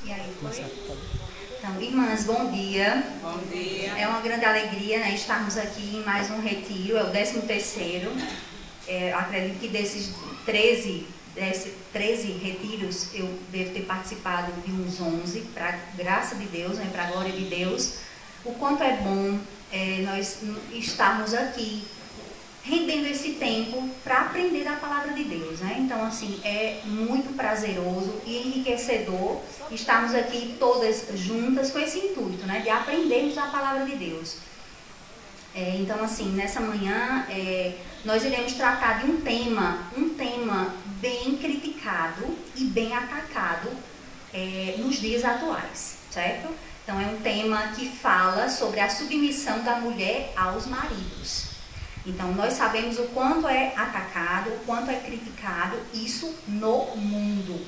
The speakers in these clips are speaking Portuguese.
E aí, foi? Então, irmãs, bom dia. Bom dia. É uma grande alegria, né, estarmos aqui em mais um retiro, é o 13º. Acredito que desses 13 retiros, eu devo ter participado de uns 11, para graça de Deus, né, para a glória de Deus. O quanto é bom nós estarmos aqui, rendendo esse tempo para aprender a palavra de Deus, né? Então, assim, é muito prazeroso e enriquecedor estarmos aqui todas juntas com esse intuito, né? De aprendermos a palavra de Deus. Então, assim, nessa manhã, nós iremos tratar de um tema bem criticado e bem atacado nos dias atuais, certo? Então, é um tema que fala sobre a submissão da mulher aos maridos. Então, nós sabemos o quanto é atacado, o quanto é criticado isso no mundo.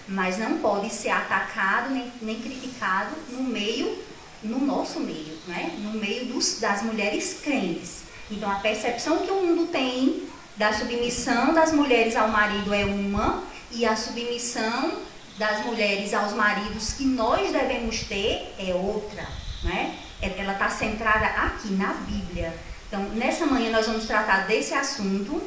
Mas não pode ser atacado nem criticado no nosso meio, né? No meio das mulheres crentes. Então, a percepção que o mundo tem da submissão das mulheres ao marido é uma, e a submissão das mulheres aos maridos que nós devemos ter é outra, né? Ela está centrada aqui na Bíblia. Então, nessa manhã nós vamos tratar desse assunto,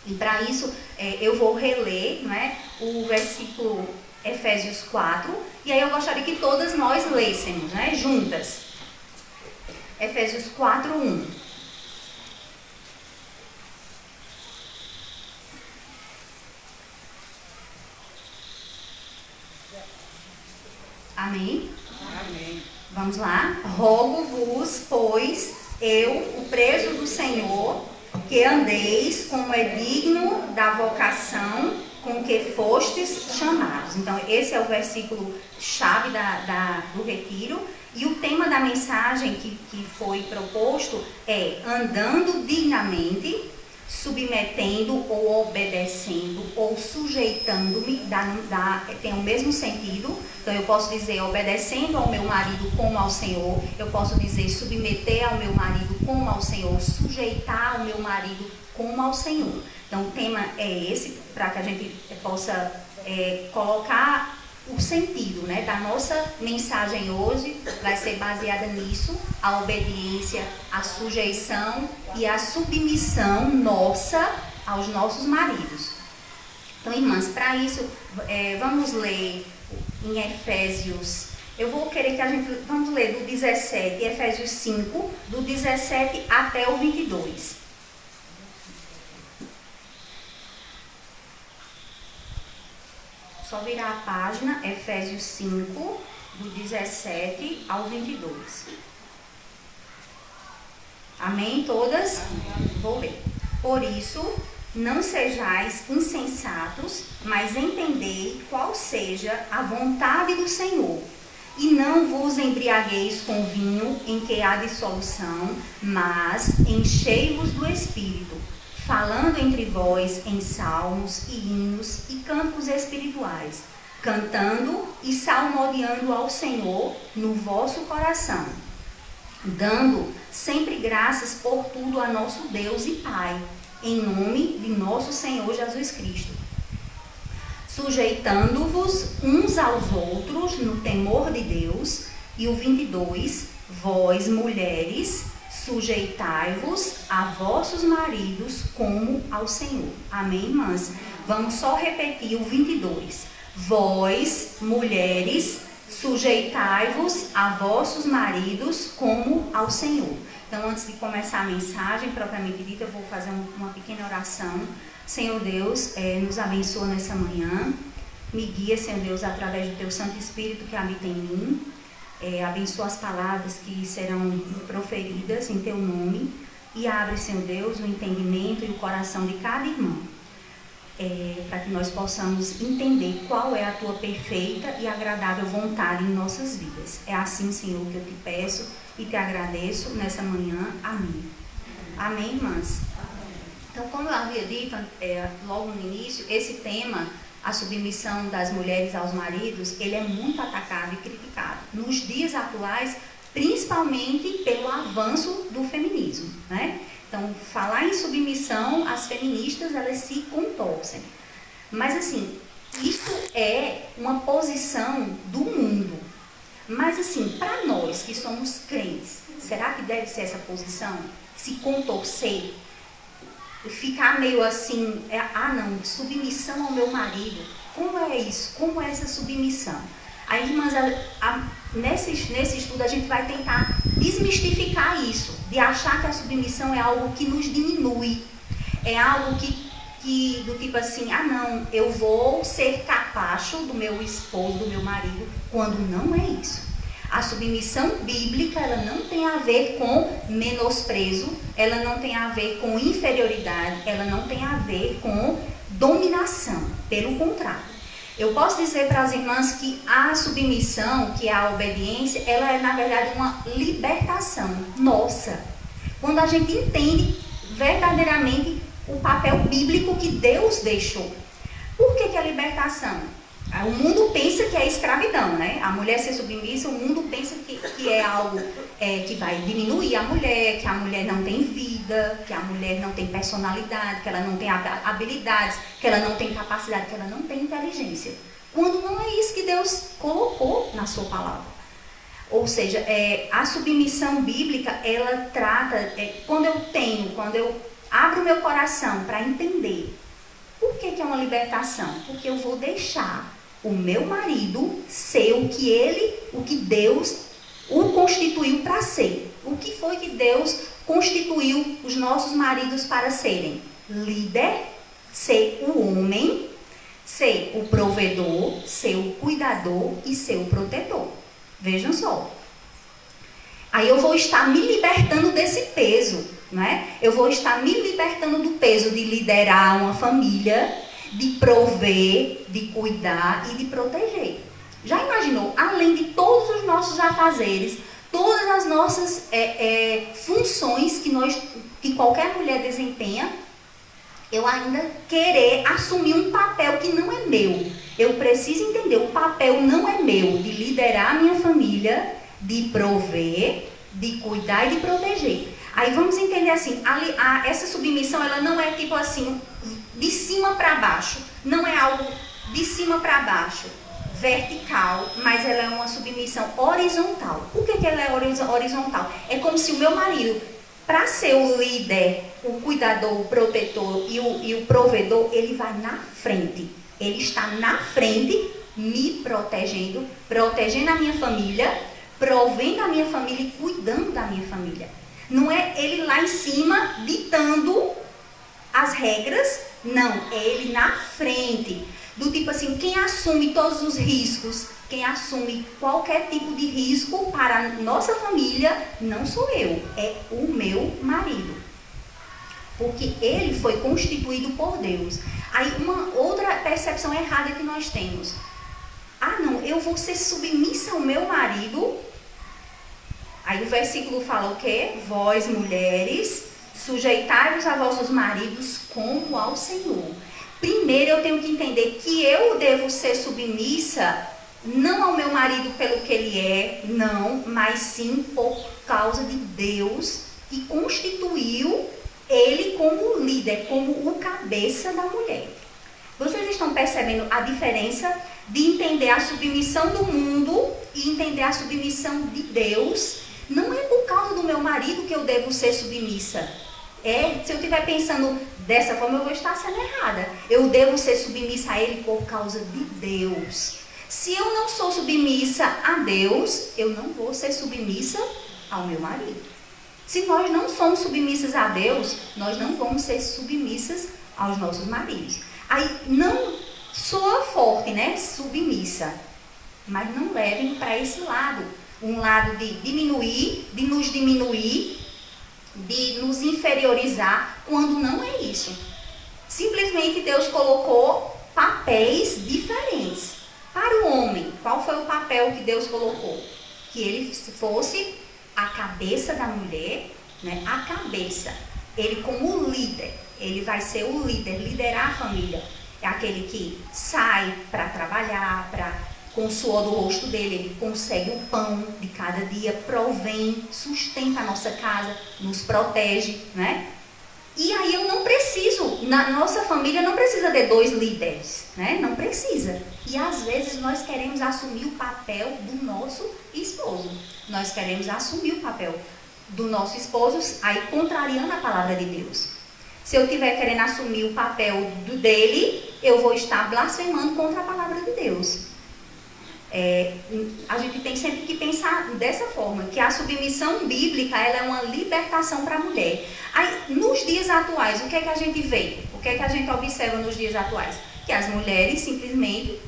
e para isso eu vou reler, né, o versículo Efésios 4, e aí eu gostaria que todas nós lêssemos, né, juntas. Efésios 4, 1. Amém? Amém. Vamos lá. Rogo-vos, pois, eu, o preso do Senhor, que andeis como é digno da vocação com que fostes chamados. Então, esse é o versículo chave do retiro. E o tema da mensagem que foi proposto é andando dignamente, submetendo ou obedecendo ou sujeitando-me, tem o mesmo sentido. Então eu posso dizer obedecendo ao meu marido como ao Senhor, eu posso dizer submeter ao meu marido como ao Senhor, sujeitar ao meu marido como ao Senhor. Então o tema é esse, para que a gente possa colocar o sentido, né, da nossa mensagem hoje. Vai ser baseada nisso, a obediência, a sujeição e a submissão nossa aos nossos maridos. Então, irmãs, para isso, vamos ler em Efésios, eu vou querer que vamos ler do 17, Efésios 5, do 17 até o 22. Só virar a página, Efésios 5, do 17 ao 22. Amém, todas? Amém. Vou ler. Por isso, não sejais insensatos, mas entendei qual seja a vontade do Senhor. E não vos embriagueis com vinho em que há dissolução, mas enchei-vos do Espírito, falando entre vós em salmos e hinos e cantos espirituais, cantando e salmodiando ao Senhor no vosso coração, dando sempre graças por tudo a nosso Deus e Pai, em nome de nosso Senhor Jesus Cristo, sujeitando-vos uns aos outros no temor de Deus. E o 22, vós mulheres, sujeitai-vos a vossos maridos como ao Senhor. Amém, irmãs? Vamos só repetir o 22. Vós, mulheres, sujeitai-vos a vossos maridos como ao Senhor. Então, antes de começar a mensagem propriamente dita, eu vou fazer uma pequena oração. Senhor Deus, nos abençoa nessa manhã. Me guia, Senhor Deus, através do Teu Santo Espírito que habita em mim. Abençoa as palavras que serão proferidas em Teu nome e abre, Senhor Deus, o entendimento e o coração de cada irmão, para que nós possamos entender qual é a Tua perfeita e agradável vontade em nossas vidas. É assim, Senhor, que eu te peço e te agradeço nessa manhã. Amém. Amém, irmãs? Então, como eu havia dito logo no início, esse tema, a submissão das mulheres aos maridos, ele é muito atacado e criticado nos dias atuais, principalmente pelo avanço do feminismo, né? Então, falar em submissão, as feministas, elas se contorcem. Mas, assim, isso é uma posição do mundo assim, para nós que somos crentes, será que deve ser essa posição? Se contorcer? Ficar meio assim, não, submissão ao meu marido. Como é isso? Como é essa submissão? Aí, irmãs, nesse estudo a gente vai tentar desmistificar isso, de achar que a submissão é algo que nos diminui, é algo que do tipo assim, não, eu vou ser capacho do meu esposo, do meu marido, quando não é isso. A submissão bíblica, ela não tem a ver com menosprezo, ela não tem a ver com inferioridade, ela não tem a ver com dominação, pelo contrário. Eu posso dizer para as irmãs que a submissão, que é a obediência, ela é na verdade uma libertação nossa. Quando a gente entende verdadeiramente o papel bíblico que Deus deixou. Por que é libertação? O mundo pensa que é escravidão, né? A mulher ser submissa, o mundo pensa que é algo que vai diminuir a mulher, que a mulher não tem vida, que a mulher não tem personalidade, que ela não tem habilidades, que ela não tem capacidade, que ela não tem inteligência. Quando não é isso que Deus colocou na sua palavra. Ou seja, a submissão bíblica, ela trata, quando eu abro meu coração para entender por que é uma libertação, porque eu vou deixar o meu marido ser o que Deus o constituiu para ser. O que foi que Deus constituiu os nossos maridos para serem? Líder, ser o homem, ser o provedor, ser o cuidador e ser o protetor. Vejam só. Aí eu vou estar me libertando desse peso, não é? Eu vou estar me libertando do peso de liderar uma família, de prover, de cuidar e de proteger. Já imaginou? Além de todos os nossos afazeres, todas as nossas funções que qualquer mulher desempenha, eu ainda querer assumir um papel que não é meu. Eu preciso entender, o papel não é meu, de liderar a minha família, de prover, de cuidar e de proteger. Aí vamos entender assim, essa submissão, ela não é tipo assim, de cima para baixo, não é algo de cima para baixo, vertical, mas ela é uma submissão horizontal. Por que ela é horizontal? É como se o meu marido, para ser o líder, o cuidador, o protetor e o provedor, ele vai na frente. Ele está na frente, me protegendo, protegendo a minha família, provendo a minha família e cuidando da minha família. Não é ele lá em cima ditando as regras, não, é ele na frente. Do tipo assim, quem assume todos os riscos, quem assume qualquer tipo de risco para a nossa família, não sou eu, é o meu marido. Porque ele foi constituído por Deus. Aí uma outra percepção errada que nós temos. Não, eu vou ser submissa ao meu marido. Aí o versículo fala o quê? Vós, mulheres, sujeitai-vos a vossos maridos como ao Senhor. Primeiro eu tenho que entender que eu devo ser submissa, não ao meu marido pelo que ele é, não, mas sim por causa de Deus, que constituiu ele como líder, como o cabeça da mulher. Vocês estão percebendo a diferença de entender a submissão do mundo e entender a submissão de Deus? Não é por causa do meu marido que eu devo ser submissa. Se eu estiver pensando dessa forma, eu vou estar sendo errada. Eu devo ser submissa a ele por causa de Deus. Se eu não sou submissa a Deus, eu não vou ser submissa ao meu marido. Se nós não somos submissas a Deus, nós não vamos ser submissas aos nossos maridos. Aí não soa forte, né? Submissa. Mas não levem para esse lado. Um lado de diminuir, de nos diminuir, de nos inferiorizar, quando não é isso. Simplesmente Deus colocou papéis diferentes. Para o homem, qual foi o papel que Deus colocou? Que ele fosse a cabeça da mulher, né? A cabeça. Ele como líder, ele vai ser o líder, liderar a família. É aquele que sai para trabalhar, com o suor do rosto dele, ele consegue o pão de cada dia, provém, sustenta a nossa casa, nos protege, né? E aí eu não preciso, na nossa família não precisa de 2 líderes, né? Não precisa. E às vezes nós queremos assumir o papel do nosso esposo. Nós queremos assumir o papel do nosso esposo, aí contrariando a palavra de Deus. Se eu estiver querendo assumir o papel dele, eu vou estar blasfemando contra a palavra de Deus. A gente tem sempre que pensar dessa forma, que a submissão bíblica ela é uma libertação para a mulher. Aí, nos dias atuais, o que é que a gente vê? O que é que a gente observa nos dias atuais? Que as mulheres simplesmente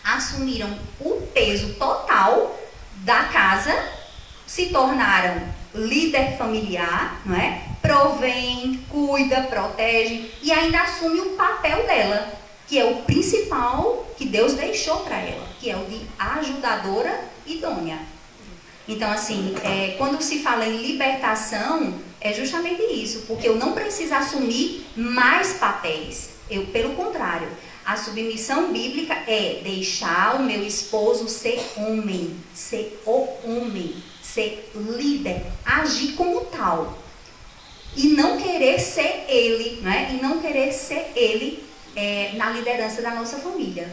assumiram o peso total da casa, se tornaram líder familiar, não é? Provém, cuida, protege e ainda assume o papel dela, que é o principal que Deus deixou para ela, que é o de ajudadora idônea. Então, assim, quando se fala em libertação, é justamente isso, porque eu não preciso assumir mais papéis. Pelo contrário, a submissão bíblica é deixar o meu esposo ser homem, ser o homem, ser líder, agir como tal. E não querer ser ele, né? E não querer ser ele na liderança da nossa família.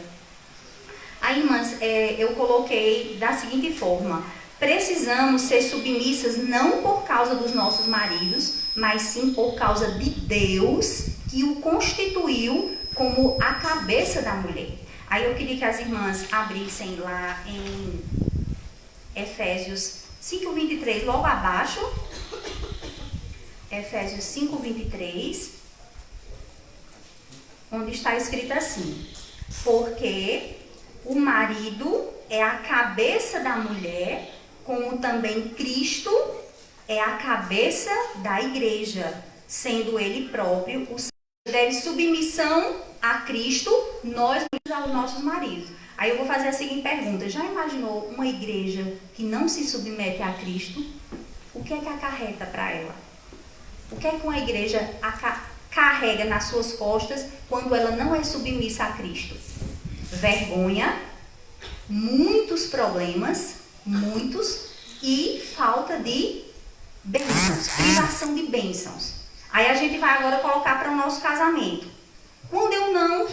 Aí, irmãs, eu coloquei da seguinte forma: precisamos ser submissas não por causa dos nossos maridos, mas sim por causa de Deus, que o constituiu como a cabeça da mulher. Aí eu queria que as irmãs abrissem lá em Efésios 5:23, logo abaixo. Efésios 5:23, onde está escrito assim: porque o marido é a cabeça da mulher, como também Cristo é a cabeça da igreja, sendo ele próprio o Senhor. Deve submissão a Cristo, nós aos nossos maridos. Aí eu vou fazer a seguinte pergunta: já imaginou uma igreja que não se submete a Cristo? O que é que acarreta para ela? O que é que uma igreja carrega nas suas costas quando ela não é submissa a Cristo? Vergonha, muitos problemas, e falta de bênçãos, privação de bênçãos. Aí a gente vai agora colocar para o nosso casamento. Quando eu não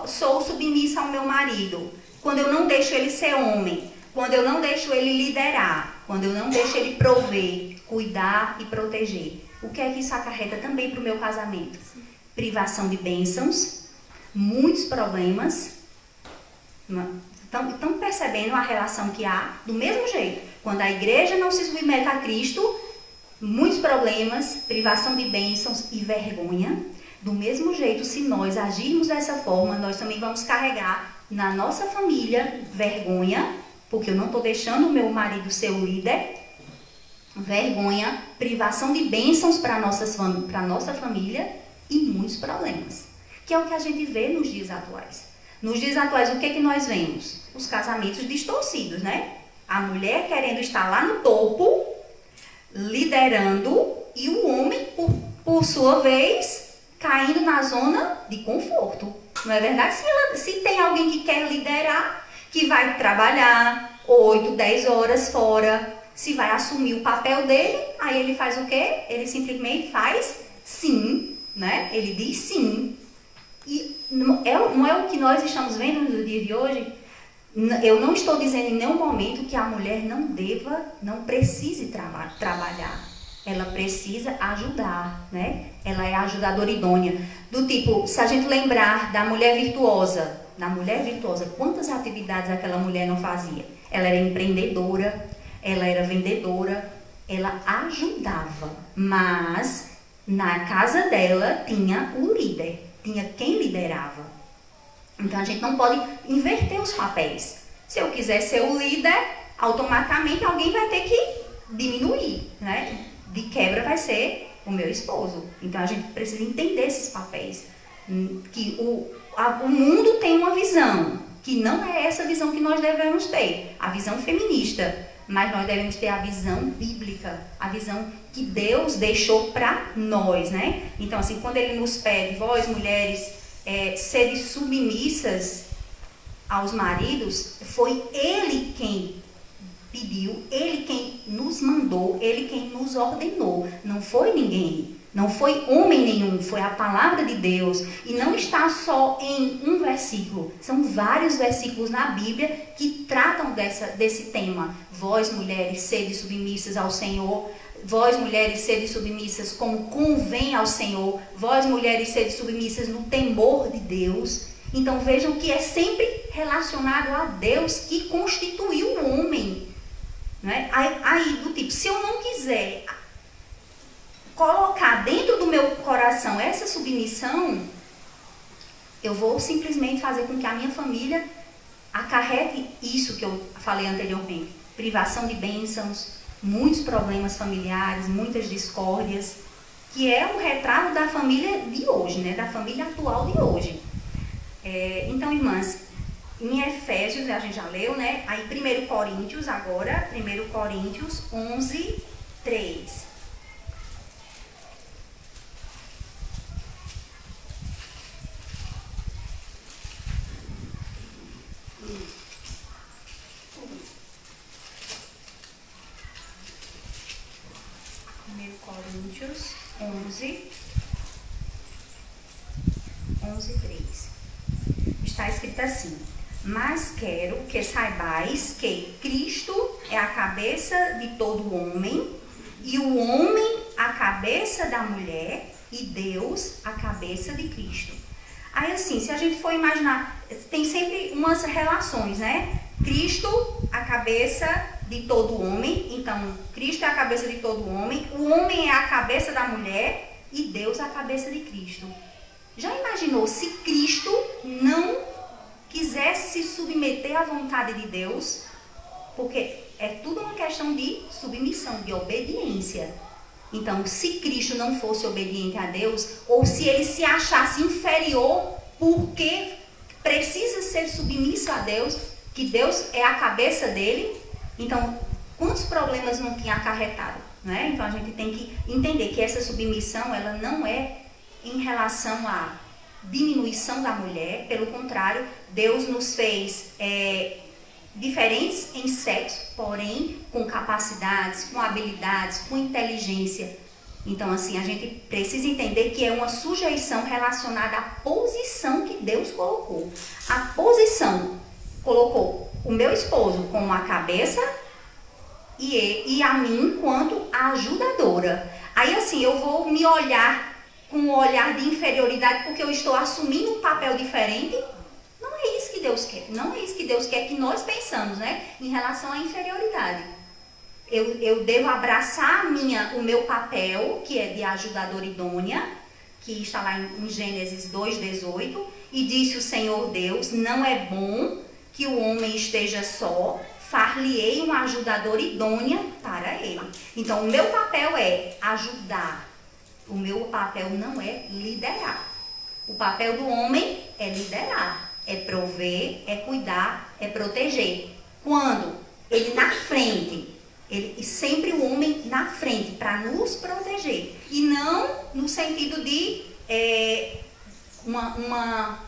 sou submissa ao meu marido, quando eu não deixo ele ser homem, quando eu não deixo ele liderar, quando eu não deixo ele prover, cuidar e proteger, o que é que isso acarreta também para o meu casamento? Privação de bênçãos, muitos problemas. Estão percebendo a relação que há? Do mesmo jeito, quando a igreja não se submete a Cristo, muitos problemas, privação de bênçãos e vergonha. Do mesmo jeito, se nós agirmos dessa forma, nós também vamos carregar na nossa família vergonha, porque eu não estou deixando o meu marido ser o líder. Vergonha, privação de bênçãos para a nossa família e muitos problemas. Que é o que a gente vê nos dias atuais. Nos dias atuais, o que é que nós vemos? Os casamentos distorcidos, né? A mulher querendo estar lá no topo, liderando, e o homem, por sua vez, caindo na zona de conforto. Não é verdade? Se tem alguém que quer liderar, que vai trabalhar 8, 10 horas fora, se vai assumir o papel dele, aí ele faz o quê? Ele simplesmente faz sim, né? Ele diz sim. E não é o que nós estamos vendo no dia de hoje. Eu não estou dizendo em nenhum momento que a mulher não precise trabalhar. Ela precisa ajudar, né? Ela é a ajudadora idônea. Do tipo, se a gente lembrar da mulher virtuosa, quantas atividades aquela mulher não fazia? Ela era empreendedora, ela era vendedora, ela ajudava, mas na casa dela tinha o líder, tinha quem liderava. Então a gente não pode inverter os papéis. Se eu quiser ser o líder, automaticamente alguém vai ter que diminuir, né? De quebra vai ser o meu esposo. Então a gente precisa entender esses papéis. Que o mundo tem uma visão, que não é essa visão que nós devemos ter, a visão feminista. Mas nós devemos ter a visão bíblica, a visão que Deus deixou para nós, né? Então, assim, quando Ele nos pede, vós mulheres, serem submissas aos maridos, foi Ele quem pediu, Ele quem nos mandou, Ele quem nos ordenou. Não foi ninguém. Não foi homem nenhum, foi a palavra de Deus. E não está só em um versículo. São vários versículos na Bíblia que tratam desse tema. Vós, mulheres, sede submissas ao Senhor. Vós, mulheres, sede submissas como convém ao Senhor. Vós, mulheres, sede submissas no temor de Deus. Então vejam que é sempre relacionado a Deus que constituiu o homem. Né? Aí, do tipo, se eu não quiser colocar dentro do meu coração essa submissão, eu vou simplesmente fazer com que a minha família acarrete isso que eu falei anteriormente. Privação de bênçãos, muitos problemas familiares, muitas discórdias, que é um retrato da família de hoje, né? Da família atual de hoje. Então, irmãs, em Efésios, a gente já leu, né? Aí 1 Coríntios agora, 1 Coríntios 11, 3. Coríntios 11, 3. Está escrito assim: mas quero que saibais que Cristo é a cabeça de todo homem, e o homem a cabeça da mulher, e Deus a cabeça de Cristo. Aí assim, se a gente for imaginar, tem sempre umas relações, né? Cristo, a cabeça de todo homem. Então, Cristo é a cabeça de todo homem, o homem é a cabeça da mulher e Deus a cabeça de Cristo. Já imaginou se Cristo não quisesse se submeter à vontade de Deus? Porque é tudo uma questão de submissão, de obediência. Então, se Cristo não fosse obediente a Deus, ou se ele se achasse inferior porque precisa ser submisso a Deus, que Deus é a cabeça dele, então, quantos problemas não tinha acarretado? Né? Então, a gente tem que entender que essa submissão, ela não é em relação à diminuição da mulher. Pelo contrário, Deus nos fez diferentes em sexo, porém com capacidades, com habilidades, com inteligência. Então, assim, a gente precisa entender que é uma sujeição relacionada à posição que Deus colocou. A posição colocou o meu esposo como a cabeça e a mim quanto a ajudadora. Aí, assim, eu vou me olhar com um olhar de inferioridade porque eu estou assumindo um papel diferente. Não é isso que Deus quer. Não é isso que Deus quer que nós pensamos, né? Em relação à inferioridade. Eu devo abraçar o meu papel, que é de ajudadora idônea, que está lá em Gênesis 2:18, e disse o Senhor Deus: não é bom que o homem esteja só, far-lhe-ei uma ajudadora idônea para ele. Então, o meu papel é ajudar. O meu papel não é liderar. O papel do homem é liderar, é prover, é cuidar, é proteger. Quando ele na frente, e sempre o homem na frente, para nos proteger. E não no sentido de uma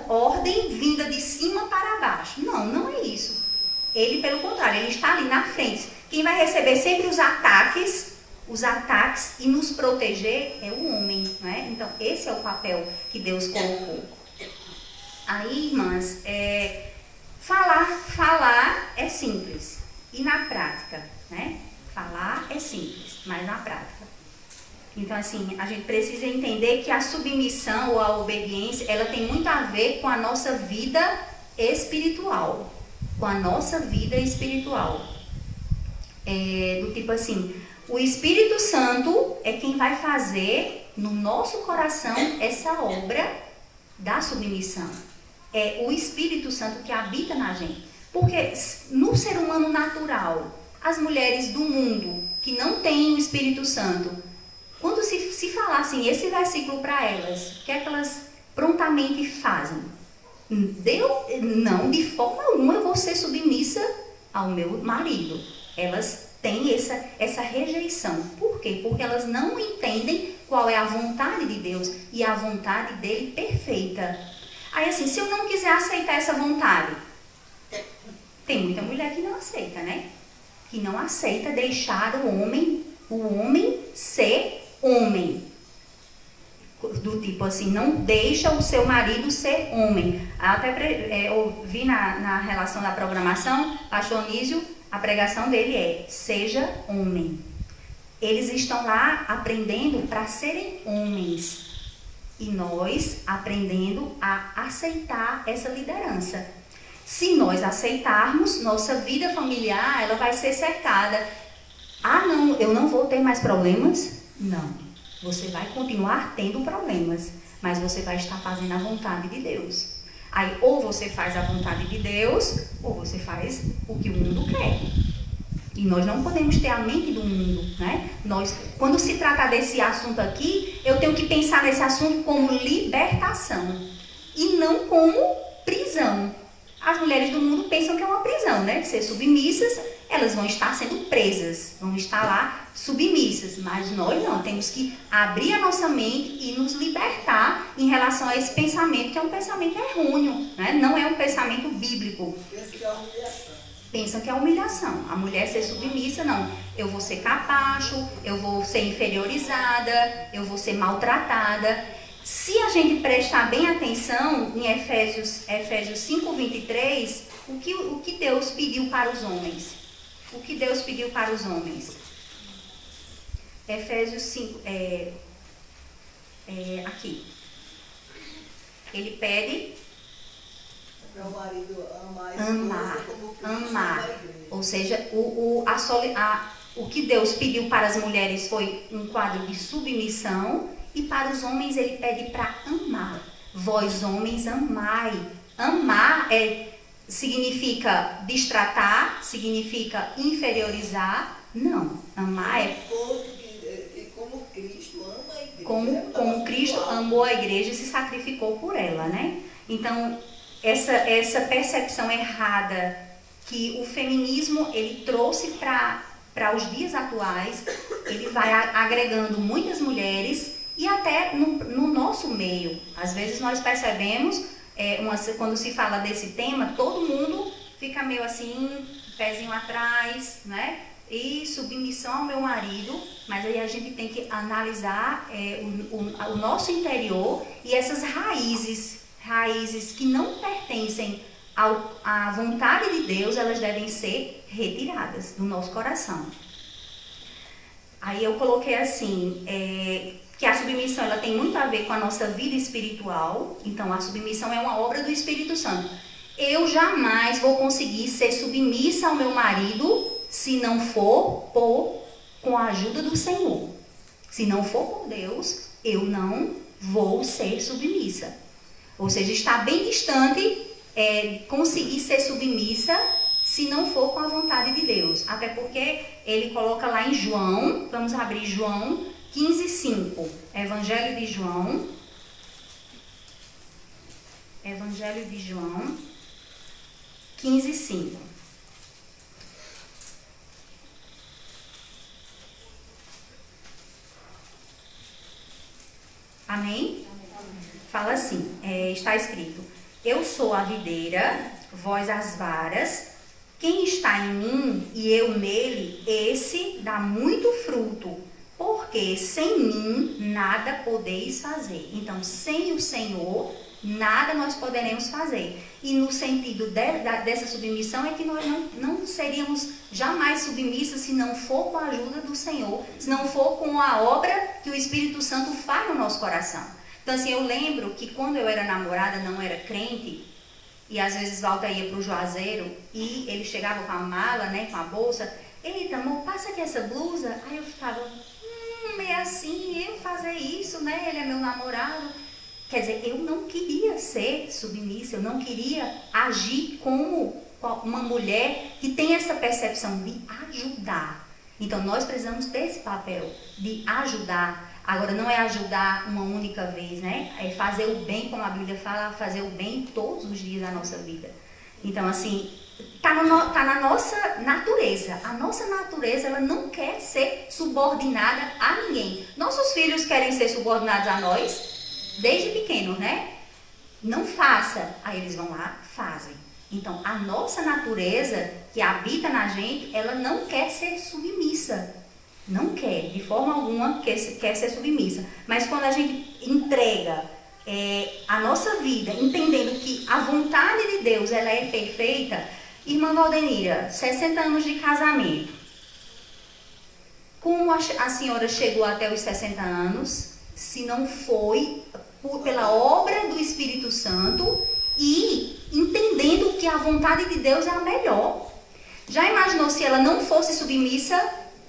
ordem vinda de cima para baixo. Não, não é isso. Ele, pelo contrário, ele está ali na frente. Quem vai receber sempre os ataques e nos proteger é o homem, né? Então, esse é o papel que Deus colocou. Aí, irmãs, falar é simples. E na prática, né? Falar é simples, mas na prática. Então, assim, a gente precisa entender que a submissão ou a obediência, ela tem muito a ver com a nossa vida espiritual. Com a nossa vida espiritual. Do tipo assim, o Espírito Santo é quem vai fazer no nosso coração essa obra da submissão. É o Espírito Santo que habita na gente. Porque no ser humano natural, as mulheres do mundo que não têm o Espírito Santo, quando se falassem esse versículo para elas, o que é que elas prontamente fazem? Não, de forma alguma eu vou ser submissa ao meu marido. Elas têm essa rejeição. Por quê? Porque elas não entendem qual é a vontade de Deus e a vontade dele perfeita. Aí assim, se eu não quiser aceitar essa vontade, tem muita mulher que não aceita, né? Que não aceita deixar o homem ser homem. do tipo assim, não deixa o seu marido ser homem. Até eu vi na relação da programação, pastor Anísio, a pregação dele é, seja homem. Eles estão lá aprendendo para serem homens. E nós aprendendo a aceitar essa liderança. Se nós aceitarmos, nossa vida familiar, ela vai ser cercada. Ah, não, eu não vou ter mais problemas? Não. Você vai continuar tendo problemas, mas você vai estar fazendo a vontade de Deus. Aí, ou você faz a vontade de Deus, ou você faz o que o mundo quer. E nós não podemos ter a mente do mundo, né? Quando se trata desse assunto aqui, eu tenho que pensar nesse assunto como libertação e não como prisão. As mulheres do mundo pensam que é uma prisão, né? Ser submissas, elas vão estar sendo presas, vão estar lá submissas. Mas nós não, temos que abrir a nossa mente e nos libertar em relação a esse pensamento, que é um pensamento errôneo, né? Não é um pensamento bíblico. Pensam que é humilhação. A mulher ser submissa, não. Eu vou ser capacho, eu vou ser inferiorizada, eu vou ser maltratada. Se a gente prestar bem atenção em Efésios 5:23, o que Deus pediu para os homens? O que Deus pediu para os homens? Efésios 5, aqui. Ele pede... Meu marido amar, amar. Ou seja, o que Deus pediu para as mulheres foi um quadro de submissão, e para os homens ele pede para amar. Vós, homens, amai. Amar significa destratar, significa inferiorizar. Não, amar é... Como Cristo ama a igreja. Como Cristo amou a igreja e se sacrificou por ela, né? Então... Essa percepção errada que o feminismo ele trouxe para os dias atuais, ele vai agregando muitas mulheres e até no nosso meio. Às vezes nós percebemos, quando se fala desse tema, todo mundo fica meio assim, pezinho atrás, né? E submissão ao meu marido, mas aí a gente tem que analisar o nosso interior e essas raízes que não pertencem à vontade de Deus, elas devem ser retiradas do nosso coração. Aí eu coloquei assim, que a submissão ela tem muito a ver com a nossa vida espiritual. Então a submissão é uma obra do Espírito Santo. Eu jamais vou conseguir ser submissa ao meu marido se não for com a ajuda do Senhor. Se não for por Deus, eu não vou ser submissa. Ou seja, está bem distante conseguir ser submissa se não for com a vontade de Deus. Até porque ele coloca lá em João, vamos abrir João 15:5. Evangelho de João 15:5. Amém? Fala assim, está escrito: eu sou a videira, vós as varas, quem está em mim e eu nele, esse dá muito fruto, porque sem mim nada podeis fazer. Então, sem o Senhor, nada nós poderemos fazer. E no sentido dessa submissão é que nós não seríamos jamais submissas se não for com a ajuda do Senhor, se não for com a obra que o Espírito Santo faz no nosso coração. Então, assim, eu lembro que quando eu era namorada, não era crente, e às vezes Walter ia para o Juazeiro, e ele chegava com a mala, né, com a bolsa, eita, amor, passa aqui essa blusa. Aí eu ficava, é assim, eu fazer isso, né, ele é meu namorado. Quer dizer, eu não queria ser submissa, eu não queria agir como uma mulher que tem essa percepção de ajudar. Então, nós precisamos ter esse papel de ajudar. Agora, não é ajudar uma única vez, né? É fazer o bem, como a Bíblia fala, fazer o bem todos os dias da nossa vida. Então, assim, tá na nossa natureza. A nossa natureza, ela não quer ser subordinada a ninguém. Nossos filhos querem ser subordinados a nós, desde pequenos, né? Não faça. Aí eles vão lá, fazem. Então, a nossa natureza, que habita na gente, ela não quer ser submissa. Não quer, de forma alguma, quer ser submissa. Mas quando a gente entrega a nossa vida, entendendo que a vontade de Deus ela é perfeita, irmã Valdenira, 60 anos de casamento. Como a senhora chegou até os 60 anos, se não foi pela obra do Espírito Santo e entendendo que a vontade de Deus é a melhor? Já imaginou se ela não fosse submissa,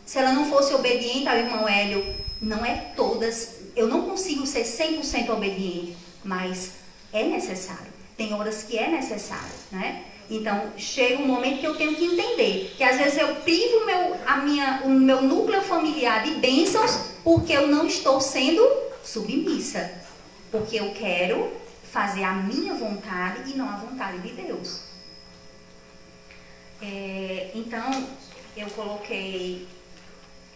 se ela não fosse obediente ao irmão Hélio? Não é todas, eu não consigo ser 100% obediente, mas é necessário. Tem horas que é necessário, né? Então, chega um momento que eu tenho que entender que às vezes eu privo o meu núcleo familiar de bênçãos porque eu não estou sendo submissa. Porque eu quero fazer a minha vontade e não a vontade de Deus. Então, eu coloquei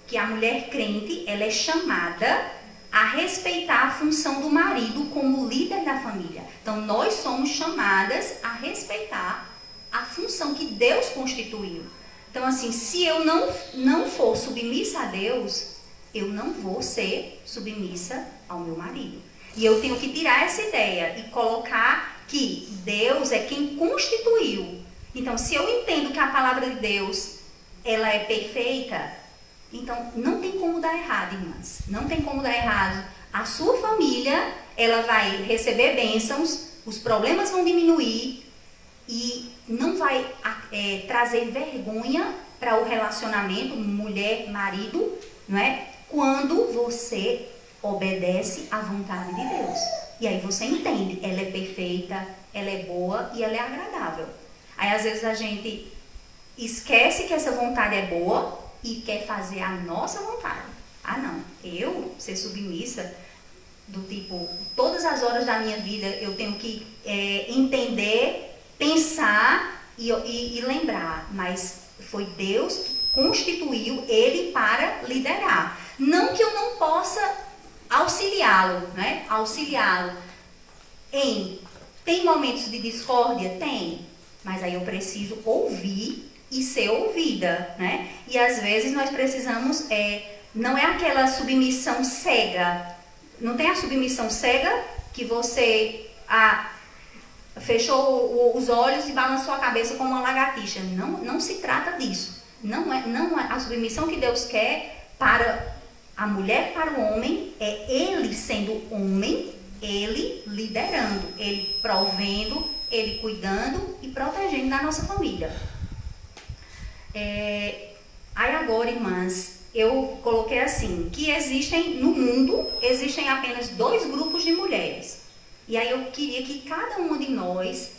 que a mulher crente, ela é chamada a respeitar a função do marido como líder da família. Então, nós somos chamadas a respeitar a função que Deus constituiu. Então, assim, se eu não for submissa a Deus, eu não vou ser submissa ao meu marido. E eu tenho que tirar essa ideia e colocar que Deus é quem constituiu. Então, se eu entendo que a palavra de Deus, ela é perfeita, então não tem como dar errado, irmãs. Não tem como dar errado. A sua família, ela vai receber bênçãos, os problemas vão diminuir e não vai trazer vergonha para o relacionamento mulher-marido, não é? Quando você obedece à vontade de Deus. E aí você entende, ela é perfeita, ela é boa e ela é agradável. Aí às vezes a gente esquece que essa vontade é boa e quer fazer a nossa vontade. Ah não, eu ser submissa, do tipo, todas as horas da minha vida eu tenho que entender, pensar e lembrar. Mas foi Deus que constituiu ele para liderar. Não que eu não possa auxiliá-lo, né? Auxiliá-lo tem momentos de discórdia? Tem. Mas aí eu preciso ouvir e ser ouvida, né? E às vezes nós precisamos, não é aquela submissão cega. Não tem a submissão cega que você fechou os olhos e balançou a cabeça como uma lagartixa. Não se trata disso. Não é a submissão que Deus quer para a mulher, para o homem, é ele sendo homem, ele liderando, ele provendo, ele cuidando e protegendo da nossa família. Aí agora, irmãs, eu coloquei assim, que no mundo, existem apenas 2 grupos de mulheres. E aí eu queria que cada uma de nós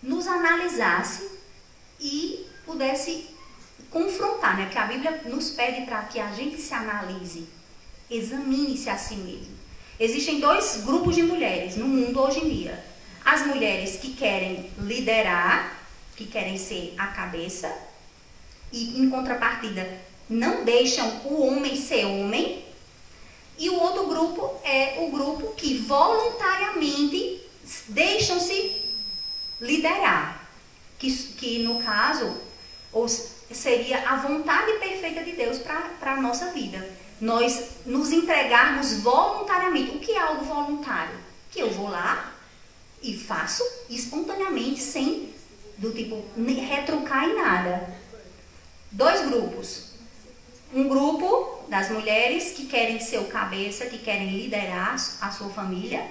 nos analisasse e pudesse confrontar, né? Porque a Bíblia nos pede para que a gente se analise, examine-se a si mesmo. Existem 2 grupos de mulheres no mundo hoje em dia. As mulheres que querem liderar, que querem ser a cabeça, e em contrapartida não deixam o homem ser homem. E o outro grupo é o grupo que voluntariamente deixam-se liderar. Que no caso, seria a vontade perfeita de Deus para a nossa vida. Nós nos entregarmos voluntariamente. O que é algo voluntário? Que eu vou lá e faço espontaneamente, sem do tipo retrucar em nada. 2 grupos. Um grupo das mulheres que querem ser o cabeça, que querem liderar a sua família.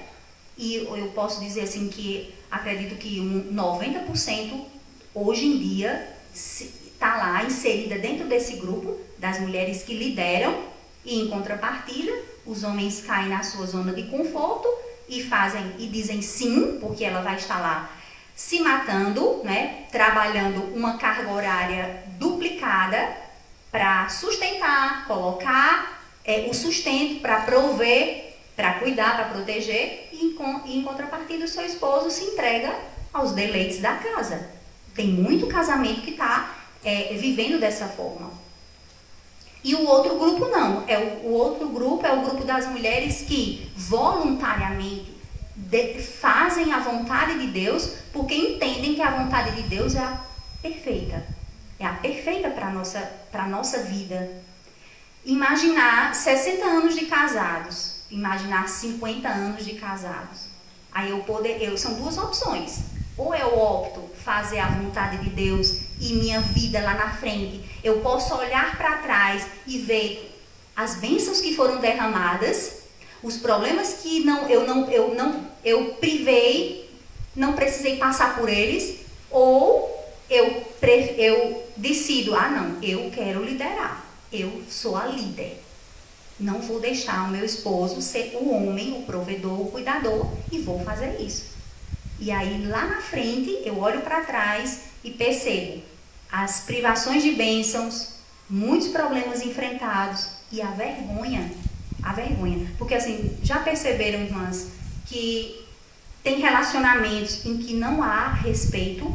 E eu posso dizer assim que acredito que 90% hoje em dia está lá inserida dentro desse grupo das mulheres que lideram. E em contrapartida, os homens caem na sua zona de conforto e dizem sim, porque ela vai estar lá se matando, né, trabalhando uma carga horária duplicada para sustentar, colocar o sustento, para prover, para cuidar, para proteger, e em contrapartida o seu esposo se entrega aos deleites da casa. Tem muito casamento que está vivendo dessa forma. E o outro grupo não. O outro grupo é o grupo das mulheres que voluntariamente fazem a vontade de Deus, porque entendem que a vontade de Deus é a perfeita. É a perfeita para a nossa vida. imaginar 60 anos de casados, imaginar 50 anos de casados. Aí são duas opções. Ou eu opto fazer a vontade de Deus e minha vida lá na frente, eu posso olhar para trás e ver as bênçãos que foram derramadas, os problemas que eu privei, não precisei passar por eles, ou eu decido, não, eu quero liderar, eu sou a líder. Não vou deixar o meu esposo ser o homem, o provedor, o cuidador, e vou fazer isso. E aí, lá na frente, eu olho para trás e percebo as privações de bênçãos, muitos problemas enfrentados e a vergonha. Porque assim, já perceberam, irmãs, que tem relacionamentos em que não há respeito,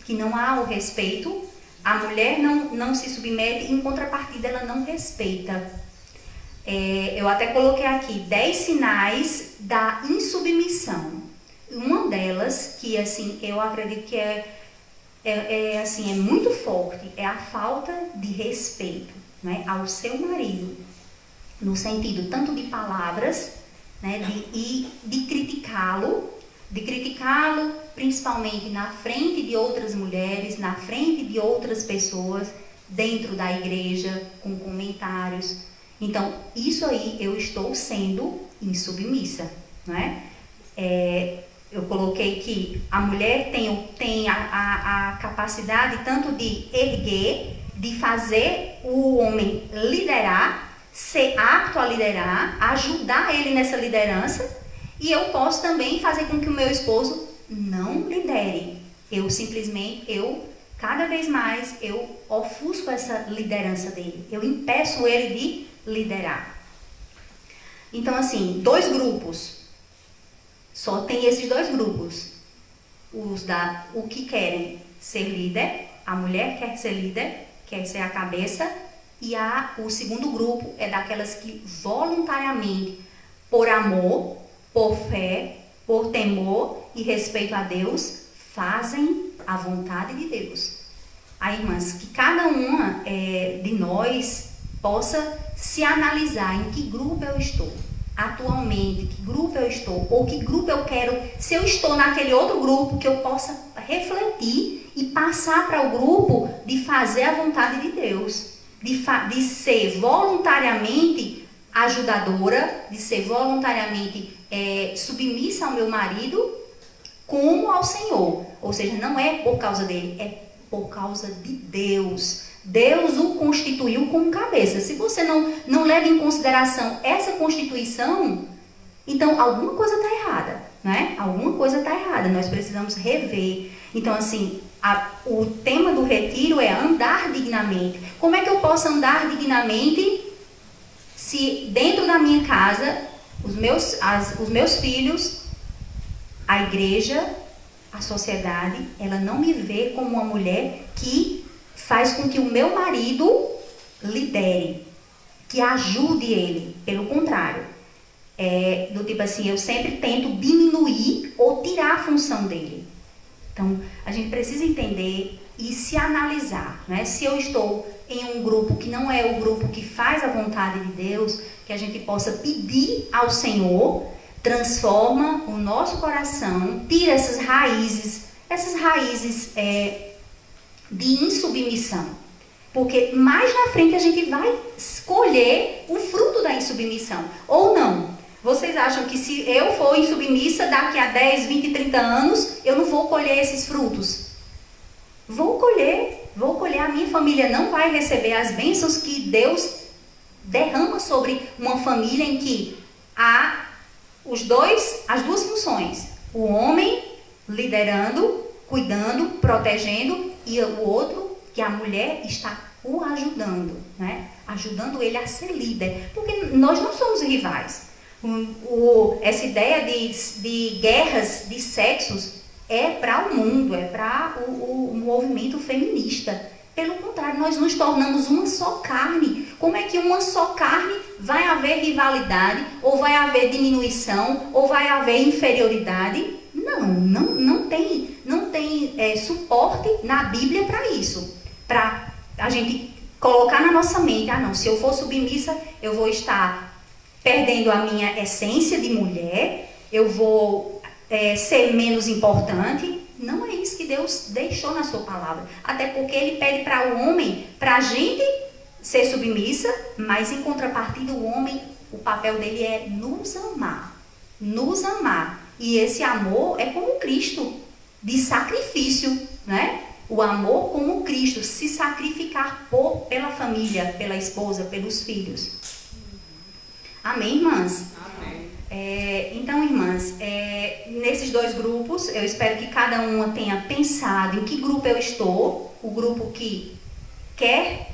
que não há o respeito, a mulher não se submete, em contrapartida ela não respeita. Eu até coloquei aqui 10 sinais da insubmissão. Uma delas, que assim, eu acredito que é muito forte, é a falta de respeito, né, ao seu marido, no sentido tanto de palavras, né, de criticá-lo principalmente na frente de outras mulheres, na frente de outras pessoas, dentro da igreja, com comentários. Então, isso aí eu estou sendo insubmissa, não é? Eu coloquei que a mulher tem a capacidade tanto de erguer, de fazer o homem liderar, ser apto a liderar, ajudar ele nessa liderança, e eu posso também fazer com que o meu esposo não lidere. Cada vez mais, eu ofusco essa liderança dele. Eu impeço ele de liderar. Então, assim, 2 grupos. Só tem esses 2 grupos. O que querem ser líder, a mulher quer ser líder, quer ser a cabeça, e o segundo grupo é daquelas que voluntariamente, por amor, por fé, por temor e respeito a Deus, fazem a vontade de Deus. Aí, irmãs, que cada uma de nós possa se analisar em que grupo eu estou atualmente, que grupo eu estou, ou que grupo eu quero. Se eu estou naquele outro grupo, que eu possa refletir e passar para o grupo de fazer a vontade de Deus, de ser voluntariamente ajudadora, de ser voluntariamente submissa ao meu marido, como ao Senhor. Ou seja, não é por causa dele, é por causa de Deus. Deus o constituiu como cabeça. Se você não leva em consideração essa constituição, então alguma coisa está errada, né? Alguma coisa está errada, nós precisamos rever. Então, assim, o tema do retiro é andar dignamente. Como é que eu posso andar dignamente se dentro da minha casa, os meus filhos, a igreja, a sociedade, ela não me vê como uma mulher que faz com que o meu marido lidere, que ajude ele. Pelo contrário, do tipo assim, eu sempre tento diminuir ou tirar a função dele. Então, a gente precisa entender e se analisar, né? Se eu estou em um grupo que não é o grupo que faz a vontade de Deus, que a gente possa pedir ao Senhor, transforma o nosso coração, tira essas raízes de insubmissão. Porque mais na frente a gente vai colher o fruto da insubmissão. Ou não? Vocês acham que se eu for insubmissa, daqui a 10, 20, 30 anos, eu não vou colher esses frutos? Vou colher. A minha família não vai receber as bênçãos que Deus derrama sobre uma família em que há as duas funções. O homem liderando, cuidando, protegendo, e o outro, que a mulher está o ajudando, né? Ajudando ele a ser líder. Porque nós não somos rivais. Essa ideia de guerras de sexos é para o mundo, é para o movimento feminista. Pelo contrário, nós nos tornamos uma só carne. Como é que uma só carne vai haver rivalidade, ou vai haver diminuição, ou vai haver inferioridade? Não tem suporte na Bíblia para isso. Para a gente colocar na nossa mente, não, se eu for submissa, eu vou estar perdendo a minha essência de mulher, eu vou ser menos importante. Não é isso que Deus deixou na sua palavra. Até porque ele pede para o homem, para a gente ser submissa, mas em contrapartida o homem, o papel dele é nos amar. Nos amar. E esse amor é como Cristo, de sacrifício, né? O amor como Cristo, se sacrificar pela família, pela esposa, pelos filhos. Amém, irmãs? Amém. Então, irmãs, nesses dois grupos, eu espero que cada uma tenha pensado em que grupo eu estou. O grupo que quer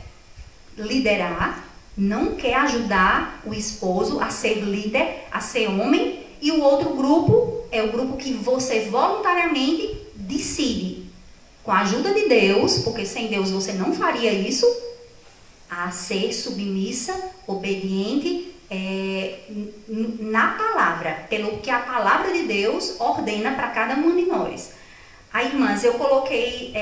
liderar, não quer ajudar o esposo a ser líder, a ser homem. E o outro grupo é o grupo que você voluntariamente decide, com a ajuda de Deus, porque sem Deus você não faria isso, a ser submissa, obediente, na palavra, pelo que a palavra de Deus ordena para cada um de nós. Aí, irmãs, eu coloquei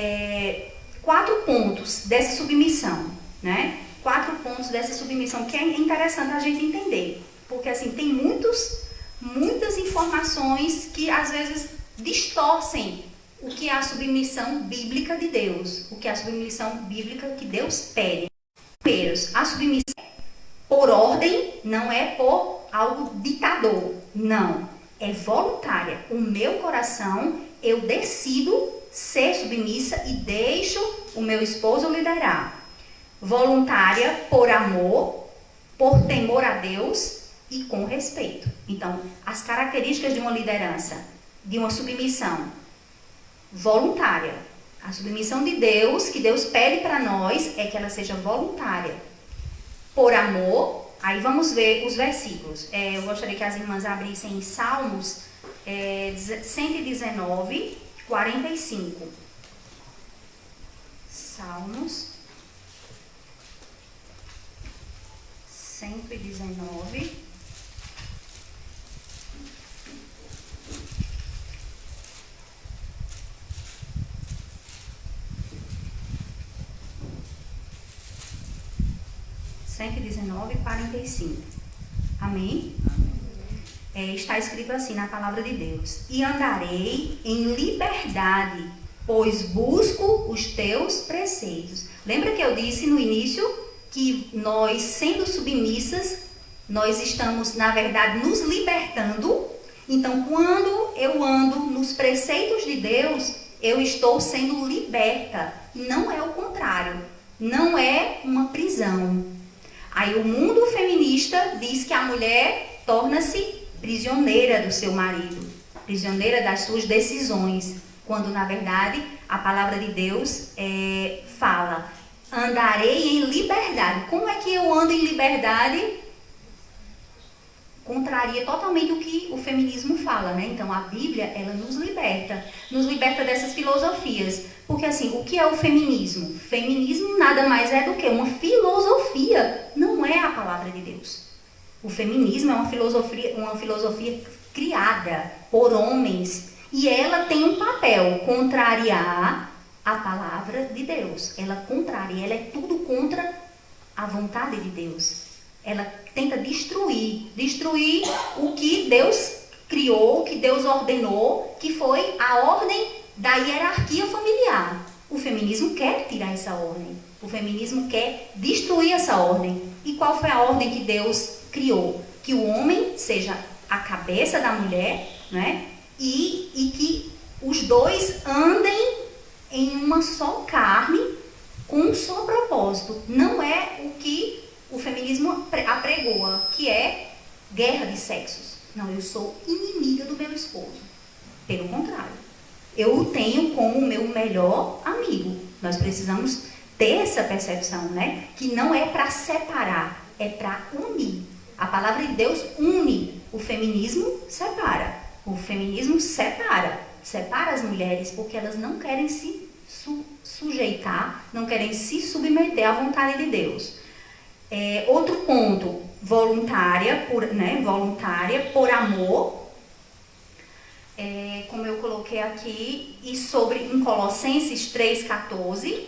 4 pontos dessa submissão, né? 4 pontos dessa submissão que é interessante a gente entender, porque assim, tem muitas informações que às vezes distorcem o que é a submissão bíblica de Deus, o que é a submissão bíblica que Deus pede. Primeiro, a submissão por ordem, não é por algo ditador, não, é voluntária. O meu coração, eu decido ser submissa e deixo o meu esposo liderar. Voluntária por amor, por temor a Deus e com respeito. Então, as características de uma liderança, de uma submissão voluntária. A submissão de Deus, que Deus pede para nós, é que ela seja voluntária. Por amor, aí vamos ver os versículos. Eu gostaria que as irmãs abrissem em Salmos 119, 45. Salmos 119. e 45. Amém? Está escrito assim na palavra de Deus: e andarei em liberdade, pois busco os teus preceitos. Lembra que eu disse no início que nós, sendo submissas, nós estamos, na verdade, nos libertando. Então, quando eu ando nos preceitos de Deus, eu estou sendo liberta. Não é o contrário. Não é uma prisão. Aí o mundo feminista diz que a mulher torna-se prisioneira do seu marido, prisioneira das suas decisões, quando na verdade a palavra de Deus fala: andarei em liberdade. Como é que eu ando em liberdade? Contraria totalmente o que o feminismo fala, né? Então a Bíblia, ela nos liberta dessas filosofias. Porque assim, o que é o feminismo? Feminismo nada mais é do que uma filosofia, não é a palavra de Deus. O feminismo é uma filosofia criada por homens e ela tem um papel: contrariar a palavra de Deus. Ela contraria, ela é tudo contra a vontade de Deus. Ela tenta destruir o que Deus criou, o que Deus ordenou, que foi a ordem da hierarquia familiar. O feminismo quer tirar essa ordem. O feminismo quer destruir essa ordem. E qual foi a ordem que Deus criou? Que o homem seja a cabeça da mulher, né? E que os dois andem em uma só carne, com um só propósito. Não é o que o feminismo apregoa, que é guerra de sexos. Não, eu sou inimiga do meu esposo. Pelo contrário. Eu o tenho como meu melhor amigo. Nós precisamos ter essa percepção, né? Que não é para separar, é para unir. A palavra de Deus une. O feminismo separa. O feminismo separa as mulheres porque elas não querem se sujeitar, não querem se submeter à vontade de Deus. Outro ponto, voluntária por amor. Como eu coloquei aqui, e sobre em Colossenses 3,14,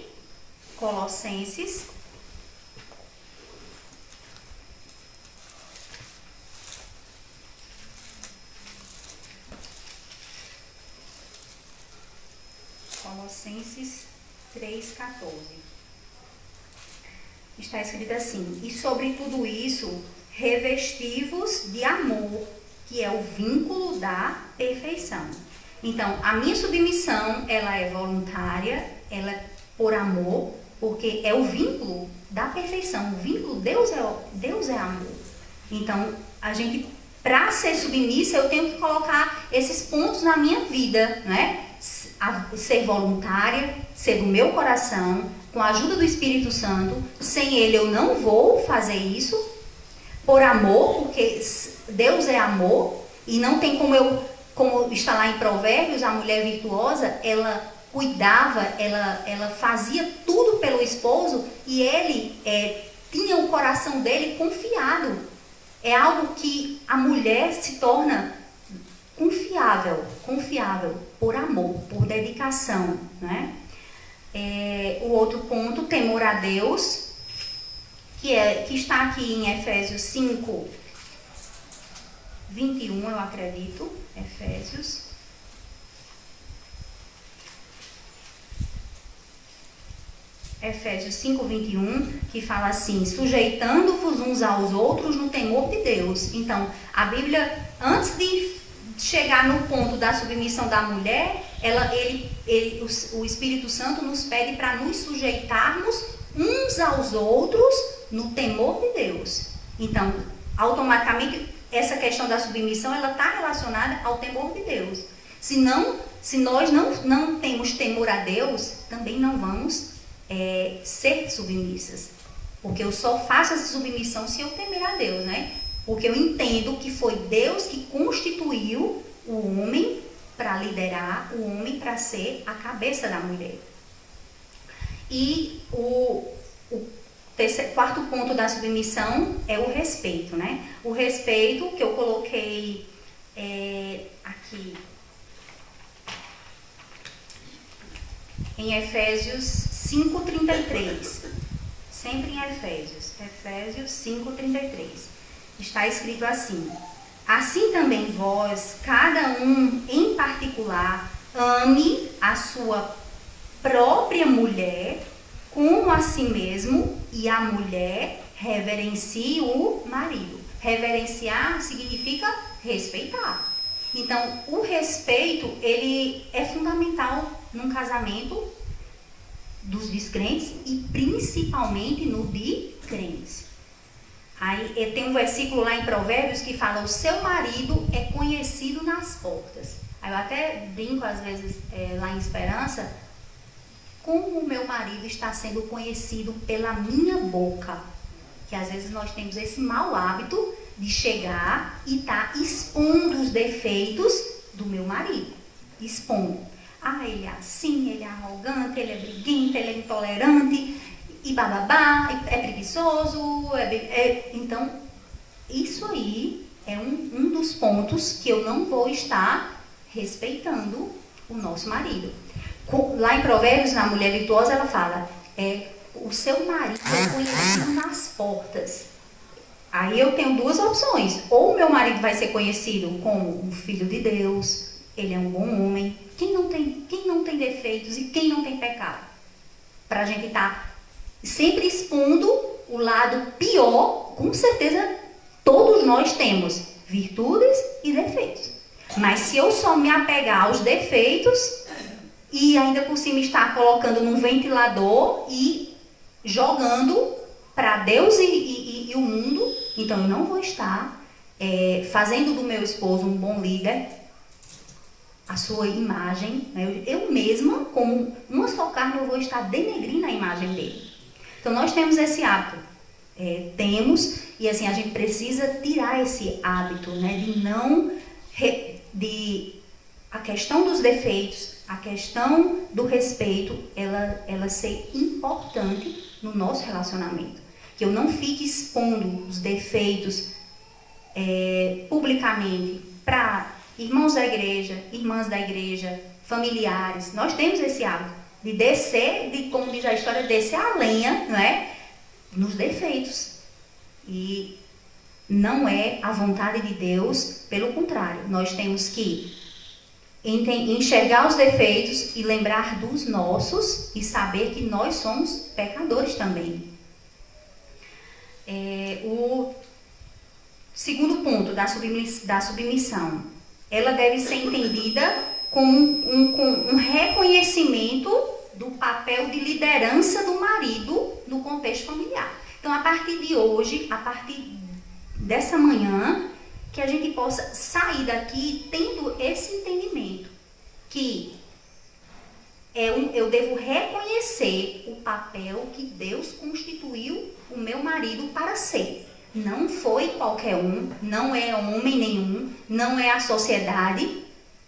Colossenses Colossenses 3,14. Está escrito assim: e sobre tudo isso, revesti-vos de amor, que é o vínculo da perfeição. Então, a minha submissão, ela é voluntária, ela é por amor, porque é o vínculo da perfeição. O vínculo, Deus é amor. Então, a gente, para ser submissa, eu tenho que colocar esses pontos na minha vida, né? Ser voluntária, ser do meu coração, com a ajuda do Espírito Santo. Sem ele eu não vou fazer isso. Por amor, porque Deus é amor, e não tem como está lá em Provérbios, a mulher virtuosa, ela cuidava, ela fazia tudo pelo esposo, e ele tinha o coração dele confiado. É algo que a mulher se torna confiável por amor, por dedicação, né? O outro ponto, temor a Deus, que está aqui em Efésios 5, 21, eu acredito. Efésios 5, 21, que fala assim: sujeitando-vos uns aos outros no temor de Deus. Então, a Bíblia, antes de chegar no ponto da submissão da mulher, o Espírito Santo nos pede para nos sujeitarmos uns aos outros no temor de Deus. Então, automaticamente, essa questão da submissão, ela está relacionada ao temor de Deus. Se nós não temos temor a Deus, também não vamos ser submissas. Porque eu só faço essa submissão se eu temer a Deus, né? Porque eu entendo que foi Deus que constituiu o homem para liderar, o homem para ser a cabeça da mulher. E o quarto ponto da submissão é o respeito, né? O respeito que eu coloquei aqui em Efésios 5,33. Sempre em Efésios 5,33. Está escrito assim: assim também vós, cada um em particular, ame a sua própria mulher como a si mesmo, e a mulher reverencie o marido. Reverenciar significa respeitar. Então, o respeito, ele é fundamental num casamento dos descrentes e principalmente no de crentes. Aí tem um versículo lá em Provérbios que fala: o seu marido é conhecido nas portas. Aí eu até brinco às vezes lá em Esperança, como o meu marido está sendo conhecido pela minha boca. Que às vezes nós temos esse mau hábito de chegar e estar expondo os defeitos do meu marido. Expondo. Ele é assim, ele é arrogante, ele é briguento, ele é intolerante, e bababá, é preguiçoso. Então, isso aí é um dos pontos que eu não vou estar respeitando o nosso marido. Lá em Provérbios, na mulher virtuosa, ela fala: o seu marido é conhecido nas portas. Aí eu tenho duas opções: ou o meu marido vai ser conhecido como um filho de Deus, ele é um bom homem. Quem não tem defeitos e quem não tem pecado? Para a gente estar sempre expondo o lado pior. Com certeza todos nós temos virtudes e defeitos. Mas se eu só me apegar aos defeitos e ainda por cima estar colocando num ventilador e jogando para Deus e o mundo, então eu não vou estar fazendo do meu esposo um bom líder, a sua imagem, né? Eu mesma, como uma só carne, eu vou estar denegrindo a imagem dele. Então nós temos esse hábito, e assim a gente precisa tirar esse hábito, né? A questão dos defeitos, a questão do respeito, ela ser importante no nosso relacionamento. Que eu não fique expondo os defeitos publicamente para irmãos da igreja, irmãs da igreja, familiares. Nós temos esse hábito de descer, como diz a história, descer a lenha, não é? Nos defeitos. E não é a vontade de Deus, pelo contrário, nós temos que enxergar os defeitos e lembrar dos nossos e saber que nós somos pecadores também. O segundo ponto da submissão, ela deve ser entendida como um reconhecimento do papel de liderança do marido no contexto familiar. Então, a partir de hoje, a partir dessa manhã, que a gente possa sair daqui tendo esse entendimento, que eu devo reconhecer o papel que Deus constituiu o meu marido para ser. Não foi qualquer um, não é homem nenhum, não é a sociedade.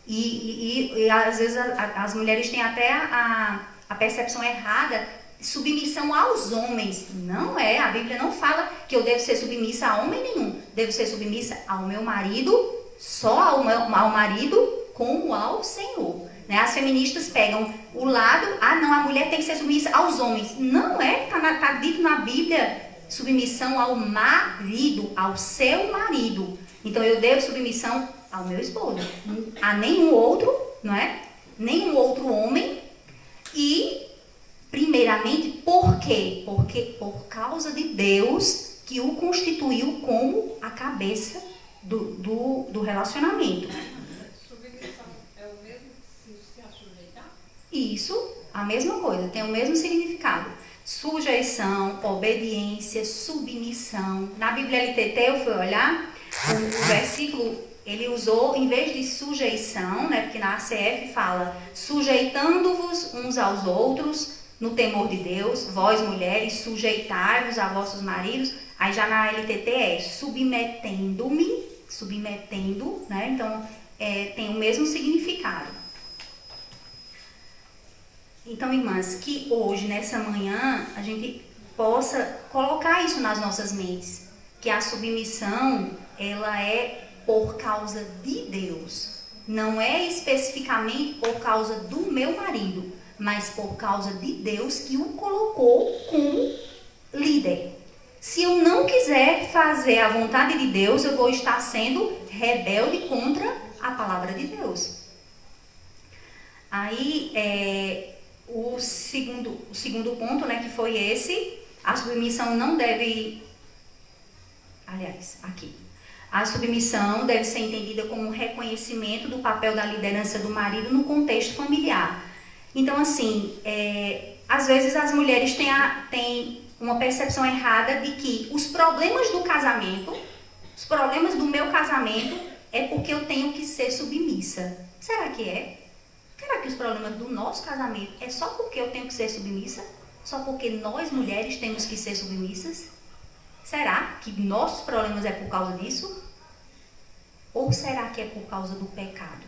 E às vezes as mulheres têm até a percepção errada, submissão aos homens. Não é, a Bíblia não fala que eu devo ser submissa a homem nenhum. Devo ser submissa ao meu marido, só ao marido, como ao Senhor. Né? As feministas pegam o lado, não, a mulher tem que ser submissa aos homens. Não é, está dito na Bíblia, submissão ao marido, ao seu marido. Então eu devo submissão ao meu esposo, a nenhum outro, não é? Nenhum outro homem. E, primeiramente, por quê? Porque por causa de Deus que o constituiu como a cabeça do relacionamento. Submissão é o mesmo que se sujeitar? Isso, a mesma coisa, tem o mesmo significado. Sujeição, obediência, submissão. Na Bíblia LTT, eu fui olhar, o versículo, ele usou, em vez de sujeição, né, porque na ACF fala, sujeitando-vos uns aos outros, no temor de Deus, vós mulheres, sujeitai-vos a vossos maridos. Aí já na LTT é submetendo-me, submetendo, né, então tem o mesmo significado. Então, irmãs, que hoje, nessa manhã, a gente possa colocar isso nas nossas mentes, que a submissão, ela é por causa de Deus, não é especificamente por causa do meu marido, mas por causa de Deus que o colocou como líder. Se eu não quiser fazer a vontade de Deus, eu vou estar sendo rebelde contra a palavra de Deus. Aí, o segundo ponto, né, que foi esse, a submissão não deve... Aliás, aqui. A submissão deve ser entendida como um reconhecimento do papel da liderança do marido no contexto familiar. Então, assim, às vezes as mulheres têm uma percepção errada de que os problemas do casamento, os problemas do meu casamento, é porque eu tenho que ser submissa. Será que é? Será que os problemas do nosso casamento é só porque eu tenho que ser submissa? Só porque nós mulheres temos que ser submissas? Será que nossos problemas é por causa disso? Ou será que é por causa do pecado?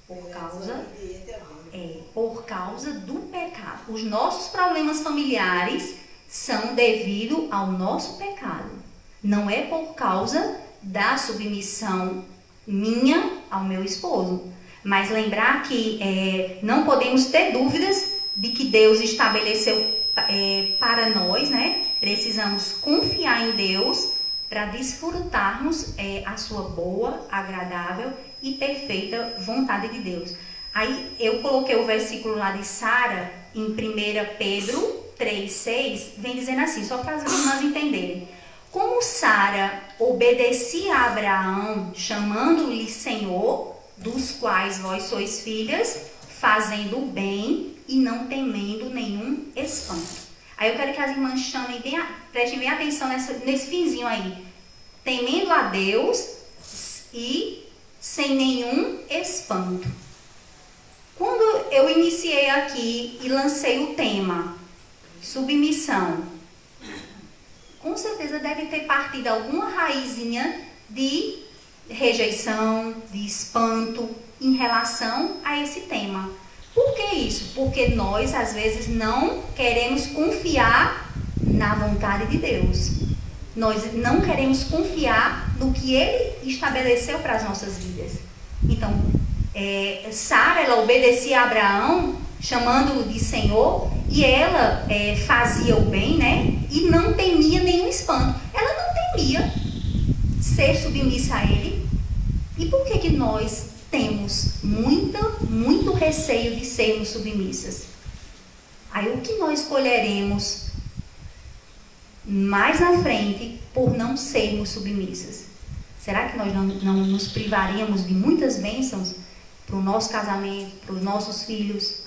Por causa do pecado. Os nossos problemas familiares são devido ao nosso pecado. Não é por causa da submissão minha ao meu esposo. Mas lembrar que não podemos ter dúvidas de que Deus estabeleceu para nós, né? Precisamos confiar em Deus para desfrutarmos a sua boa, agradável e perfeita vontade de Deus. Aí eu coloquei o versículo lá de Sara, em 1 Pedro 3,6, vem dizendo assim, só para as irmãs entenderem. Como Sara obedecia a Abraão, chamando-lhe Senhor, dos quais vós sois filhas, fazendo o bem e não temendo nenhum espanto. Aí eu quero que as irmãs prestem bem atenção nesse finzinho aí. Temendo a Deus e sem nenhum espanto. Quando eu iniciei aqui e lancei o tema submissão, com certeza deve ter partido alguma raizinha de rejeição, de espanto em relação a esse tema. Por que isso? Porque nós, às vezes, não queremos confiar na vontade de Deus. Nós não queremos confiar no que Ele estabeleceu para as nossas vidas. Então, Sara, ela obedecia a Abraão, chamando-o de Senhor, e ela fazia o bem, né? E não temia nenhum espanto. Ela não temia ser submissa a Ele. E por que nós temos muito receio de sermos submissas. Aí o que nós escolheremos mais na frente por não sermos submissas? Será que nós não nos privaríamos de muitas bênçãos para o nosso casamento, para os nossos filhos?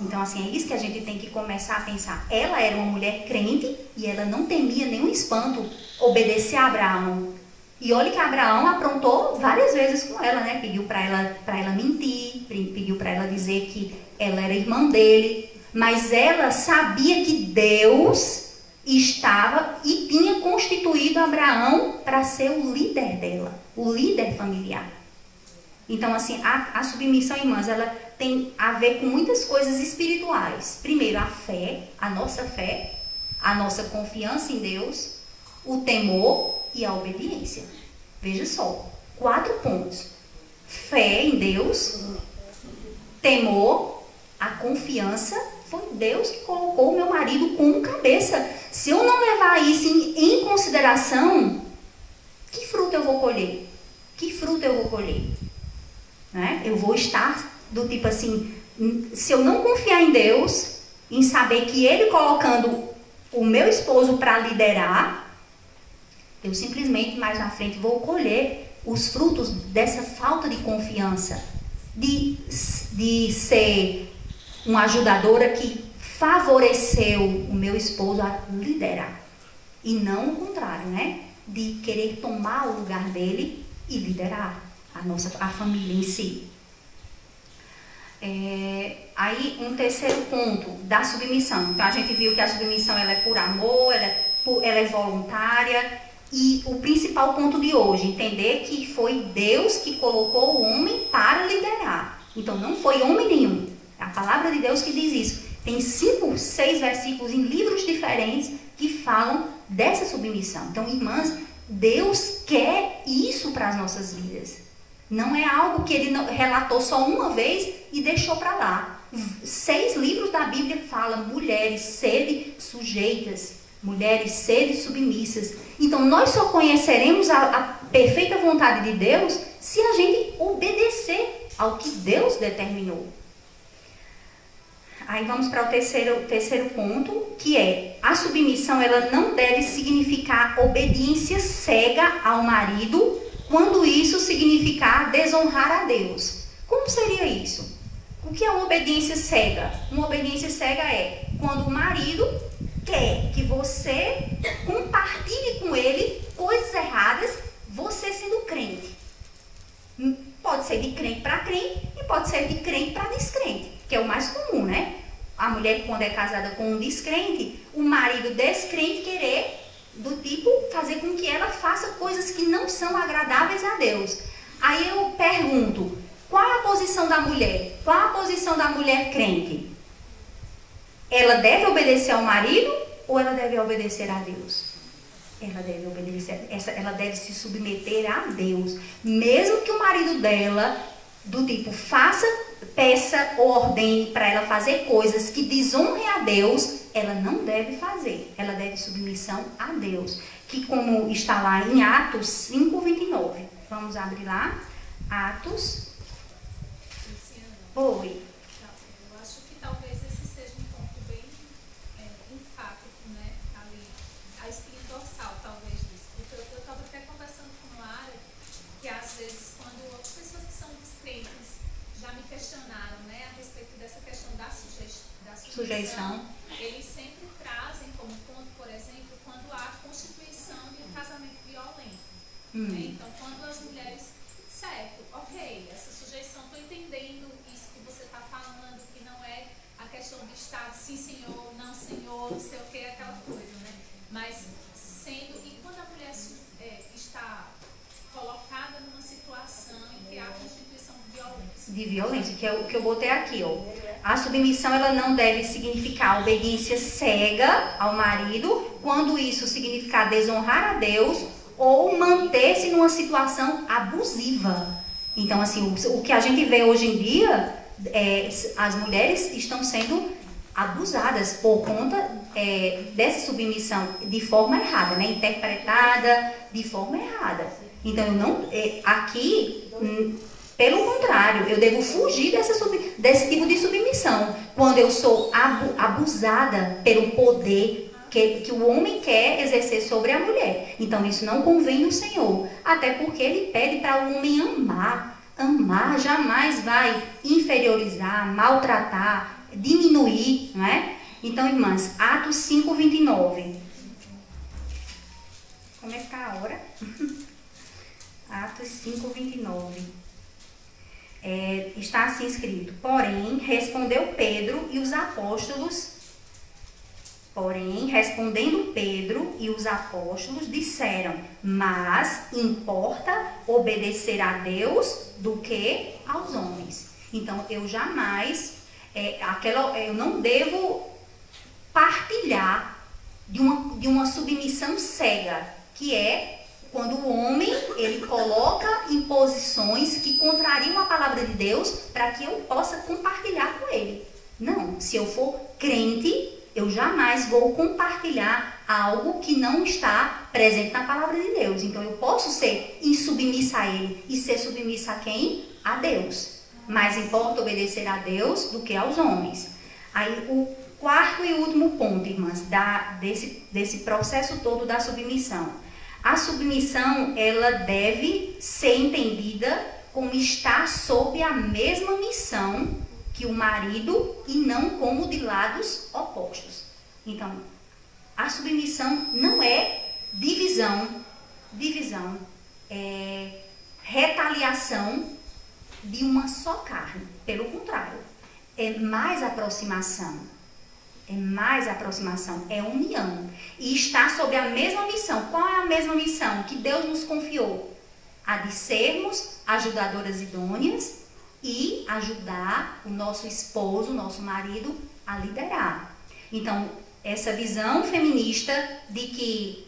Então, assim, é isso que a gente tem que começar a pensar. Ela era uma mulher crente e ela não temia nenhum espanto obedecer a Abraão. E olha que Abraão aprontou várias vezes com ela, né? Pediu para ela mentir, pediu para ela dizer que ela era irmã dele. Mas ela sabia que Deus estava e tinha constituído Abraão para ser o líder dela, o líder familiar. Então, assim, a submissão, irmãs, ela tem a ver com muitas coisas espirituais. Primeiro, a fé, a nossa confiança em Deus, o temor e a obediência. Veja só, 4 pontos. Fé em Deus, temor, a confiança. Foi Deus que colocou o meu marido como cabeça. Se eu não levar isso em consideração, que fruto eu vou colher? Que fruto eu vou colher? Né? Eu vou estar do tipo assim, se eu não confiar em Deus, em saber que Ele colocando o meu esposo para liderar, eu simplesmente mais na frente vou colher os frutos dessa falta de confiança, de ser uma ajudadora que favoreceu o meu esposo a liderar. E não o contrário, né? De querer tomar o lugar dele e liderar a família em si. Aí um terceiro ponto da submissão. Então a gente viu que a submissão ela é por amor, ela é voluntária. E o principal ponto de hoje, entender que foi Deus que colocou o homem para liderar. Então não foi homem nenhum. É a palavra de Deus que diz isso. Tem 5, 6 versículos em livros diferentes que falam dessa submissão. Então, irmãs, Deus quer isso para as nossas vidas. Não é algo que Ele relatou só uma vez e deixou para lá. 6 livros da Bíblia falam: mulheres, sede sujeitas, mulheres, sede submissas. Então, nós só conheceremos a perfeita vontade de Deus se a gente obedecer ao que Deus determinou. Aí vamos para o terceiro ponto, que é: a submissão ela não deve significar obediência cega ao marido, quando isso significar desonrar a Deus. Como seria isso? O que é uma obediência cega? Uma obediência cega é quando o marido quer que você compartilhe com ele coisas erradas, você sendo crente. Pode ser de crente para crente e pode ser de crente para descrente, que é o mais comum, né? A mulher, quando é casada com um descrente, o marido descrente querer, do tipo, fazer com que ela faça coisas que não são agradáveis a Deus. Aí eu pergunto, qual é a posição da mulher? Qual é a posição da mulher crente? Ela deve obedecer ao marido ou ela deve obedecer a Deus? Ela deve obedecer, ela deve se submeter a Deus. Mesmo que o marido dela, do tipo, peça ou ordene para ela fazer coisas que desonrem a Deus, ela não deve fazer. Ela deve submissão a Deus. Que como está lá em Atos 5:29. Vamos abrir lá. Atos. Oi. Eu acho que talvez esse seja um ponto bem enfático, né? Ali, a espinha dorsal, talvez, disso. Porque eu estava até conversando com uma área que, às vezes, quando as pessoas que são descrentes já me questionaram, né, a respeito dessa questão da sujeição, eles sempre trazem como ponto, por exemplo, quando há a constituição de um casamento violento. Né? Então, quando as mulheres, certo, ok, essa sujeição, estou entendendo isso que você está falando, que não é a questão de estar sim senhor, não senhor, não sei o que, aquela coisa, né? Mas sendo, e quando a mulher está colocada numa situação em que há a constituição de violência, que é o que eu botei aqui, ó. A submissão ela não deve significar obediência cega ao marido, quando isso significar desonrar a Deus ou manter-se numa situação abusiva. Então, assim, o que a gente vê hoje em dia, as mulheres estão sendo abusadas por conta dessa submissão de forma errada, né? Interpretada de forma errada. Então, aqui Pelo contrário, eu devo fugir desse tipo de submissão. Quando eu sou abusada pelo poder que o homem quer exercer sobre a mulher. Então, isso não convém no Senhor. Até porque ele pede para o homem amar. Amar jamais vai inferiorizar, maltratar, diminuir, não é? Então, irmãs, Atos 5:29. Como é que está a hora? Atos 5:29. Está assim escrito: porém, respondendo Pedro e os apóstolos, disseram: mas importa obedecer a Deus do que aos homens. Então, eu jamais, eu não devo partilhar de uma submissão cega, que é quando o homem, ele coloca em posições que contrariam a palavra de Deus para que eu possa compartilhar com ele. Não, se eu for crente, eu jamais vou compartilhar algo que não está presente na palavra de Deus. Então, eu posso ser insubmissa a ele e ser submissa a quem? A Deus. Mas importa obedecer a Deus do que aos homens. Aí, o quarto e último ponto, irmãs, desse processo todo da submissão. A submissão, ela deve ser entendida como estar sob a mesma missão que o marido e não como de lados opostos. Então, a submissão não é divisão, retaliação de uma só carne. Pelo contrário, é mais aproximação, é união. E está sob a mesma missão. Qual é a mesma missão que Deus nos confiou? A de sermos ajudadoras idôneas e ajudar o nosso esposo, o nosso marido, a liderar. Então, essa visão feminista de que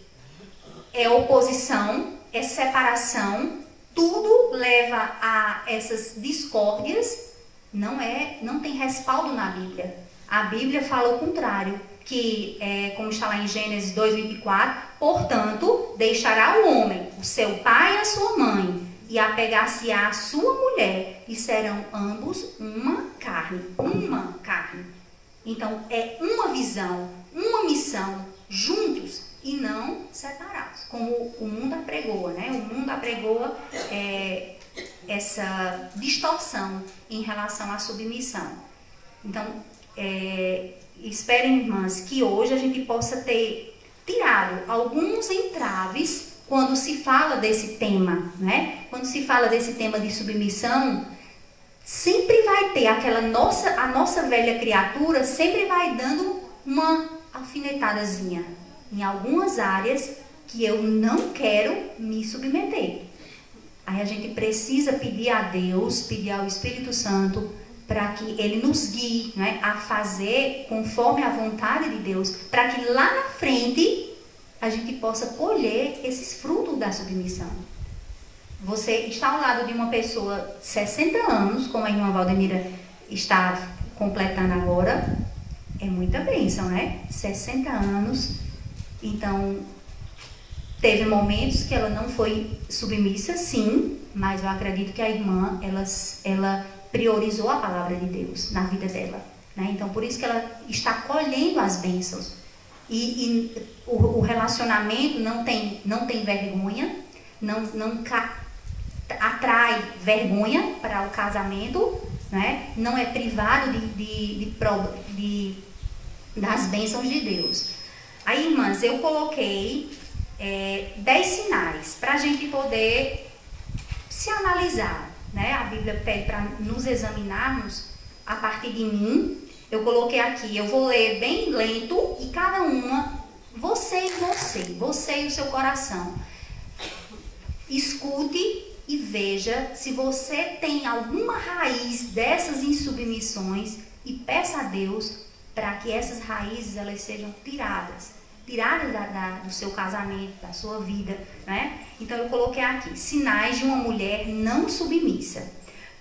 é oposição, é separação, tudo leva a essas discórdias, não tem respaldo na Bíblia. A Bíblia fala o contrário, que, como está lá em Gênesis 2:24, portanto, deixará o homem, o seu pai e a sua mãe, e apegar-se-á a sua mulher, e serão ambos uma carne. Então, é uma visão, uma missão, juntos e não separados, como o mundo apregoa, né? O mundo apregoa essa distorção em relação à submissão. Então, esperem, irmãs, que hoje a gente possa ter tirado alguns entraves quando se fala desse tema, né? Quando se fala desse tema de submissão, sempre vai ter a nossa velha criatura sempre vai dando uma alfinetadazinha em algumas áreas que eu não quero me submeter. Aí a gente precisa pedir a Deus, pedir ao Espírito Santo, para que ele nos guie, né, a fazer conforme a vontade de Deus, para que lá na frente a gente possa colher esses frutos da submissão. Você está ao lado de uma pessoa 60 anos, como a irmã Valdemira está completando agora, é muita bênção, né? 60 anos, então teve momentos que ela não foi submissa, sim, mas eu acredito que a irmã, ela priorizou a palavra de Deus na vida dela, né? Então, por isso que ela está colhendo as bênçãos. E o relacionamento não tem vergonha, não atrai vergonha para o casamento, né? Não é privado das bênçãos de Deus. Aí, irmãs, eu coloquei 10 sinais para a gente poder se analisar, né? A Bíblia pede para nos examinarmos a partir de mim. Eu coloquei aqui, eu vou ler bem lento e cada uma, você e o seu coração. Escute e veja se você tem alguma raiz dessas insubmissões e peça a Deus para que essas raízes elas sejam tiradas do seu casamento, da sua vida, né? Então eu coloquei aqui, sinais de uma mulher não submissa.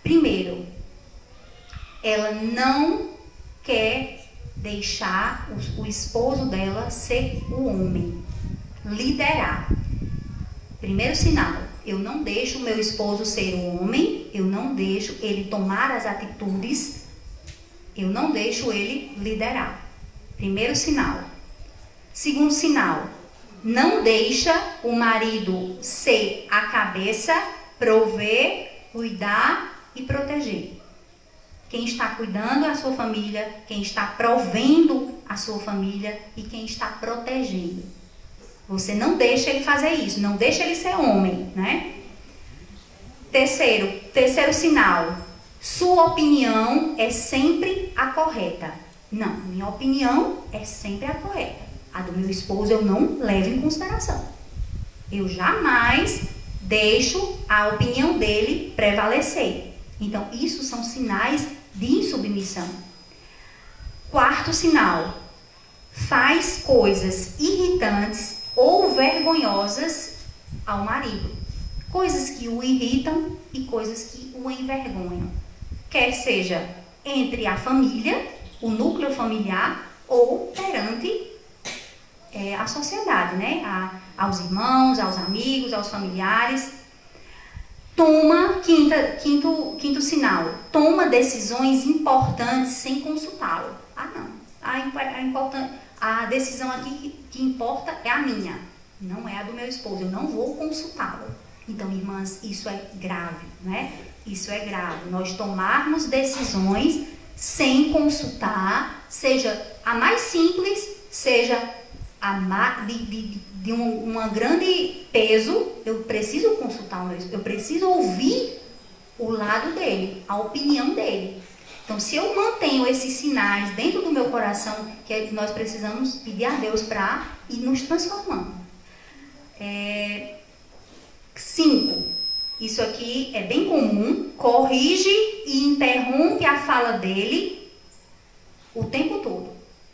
Primeiro, ela não quer deixar o esposo dela ser o homem, liderar. Primeiro sinal, eu não deixo o meu esposo ser um homem, eu não deixo ele tomar as atitudes, eu não deixo ele liderar. Primeiro sinal. Segundo sinal, não deixa o marido ser a cabeça, prover, cuidar e proteger. Quem está cuidando é a sua família, quem está provendo a sua família e quem está protegendo. Você não deixa ele fazer isso, não deixa ele ser homem, né? Terceiro sinal, sua opinião é sempre a correta. Não, minha opinião é sempre a correta. A do meu esposo eu não levo em consideração. Eu jamais deixo a opinião dele prevalecer. Então, isso são sinais de insubmissão. Quarto sinal, faz coisas irritantes ou vergonhosas ao marido. Coisas que o irritam e coisas que o envergonham. Quer seja entre a família, o núcleo familiar, ou perante a sociedade, né? Aos irmãos, aos amigos, aos familiares. Quinto sinal, toma decisões importantes sem consultá-lo. Não, a decisão aqui que importa é a minha, não é a do meu esposo, eu não vou consultá-lo. Então, irmãs, isso é grave, né? Isso é grave, nós tomarmos decisões sem consultar, seja a mais simples, seja de um grande peso, eu preciso consultar o meu esposo, eu preciso ouvir o lado dele, a opinião dele. Então, se eu mantenho esses sinais dentro do meu coração, que nós precisamos pedir a Deus para ir nos transformando. 5. Isso aqui é bem comum. Corrige e interrompe a fala dele o tempo todo.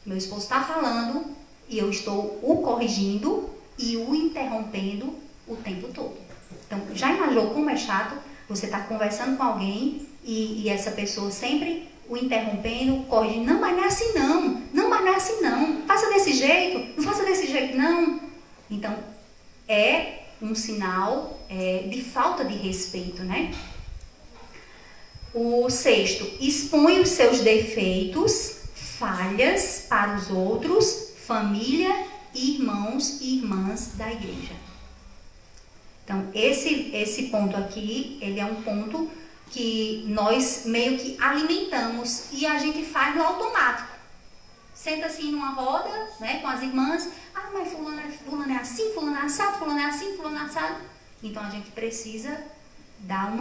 Meu esposo está falando e eu estou o corrigindo e o interrompendo o tempo todo. Então, já imaginou como é chato você estar conversando com alguém e essa pessoa sempre o interrompendo, corrigindo? Não, mas não é assim não. Não, mas não é assim não. Faça desse jeito. Não faça desse jeito não. Então, é um sinal de falta de respeito, né? O 6º, expõe os seus defeitos, falhas para os outros, família, irmãos e irmãs da igreja. Então, esse ponto aqui, ele é um ponto que nós meio que alimentamos e a gente faz no automático. Senta assim numa roda, né, com as irmãs. Ah, mas fulano é assim, fulano é assado, fulano é assim, fulano é assado. Então, a gente precisa dar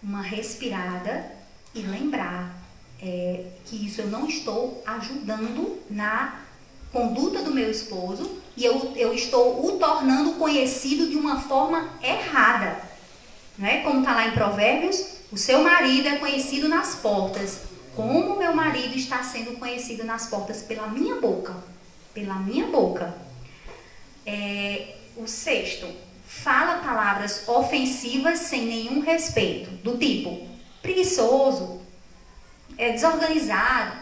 uma respirada e lembrar que isso eu não estou ajudando na conduta do meu esposo e eu estou o tornando conhecido de uma forma errada. Né? Como está lá em Provérbios, o seu marido é conhecido nas portas. Como meu marido está sendo conhecido nas portas? Pela minha boca. Pela minha boca. O 6º, fala palavras ofensivas sem nenhum respeito. Do tipo, preguiçoso, desorganizado,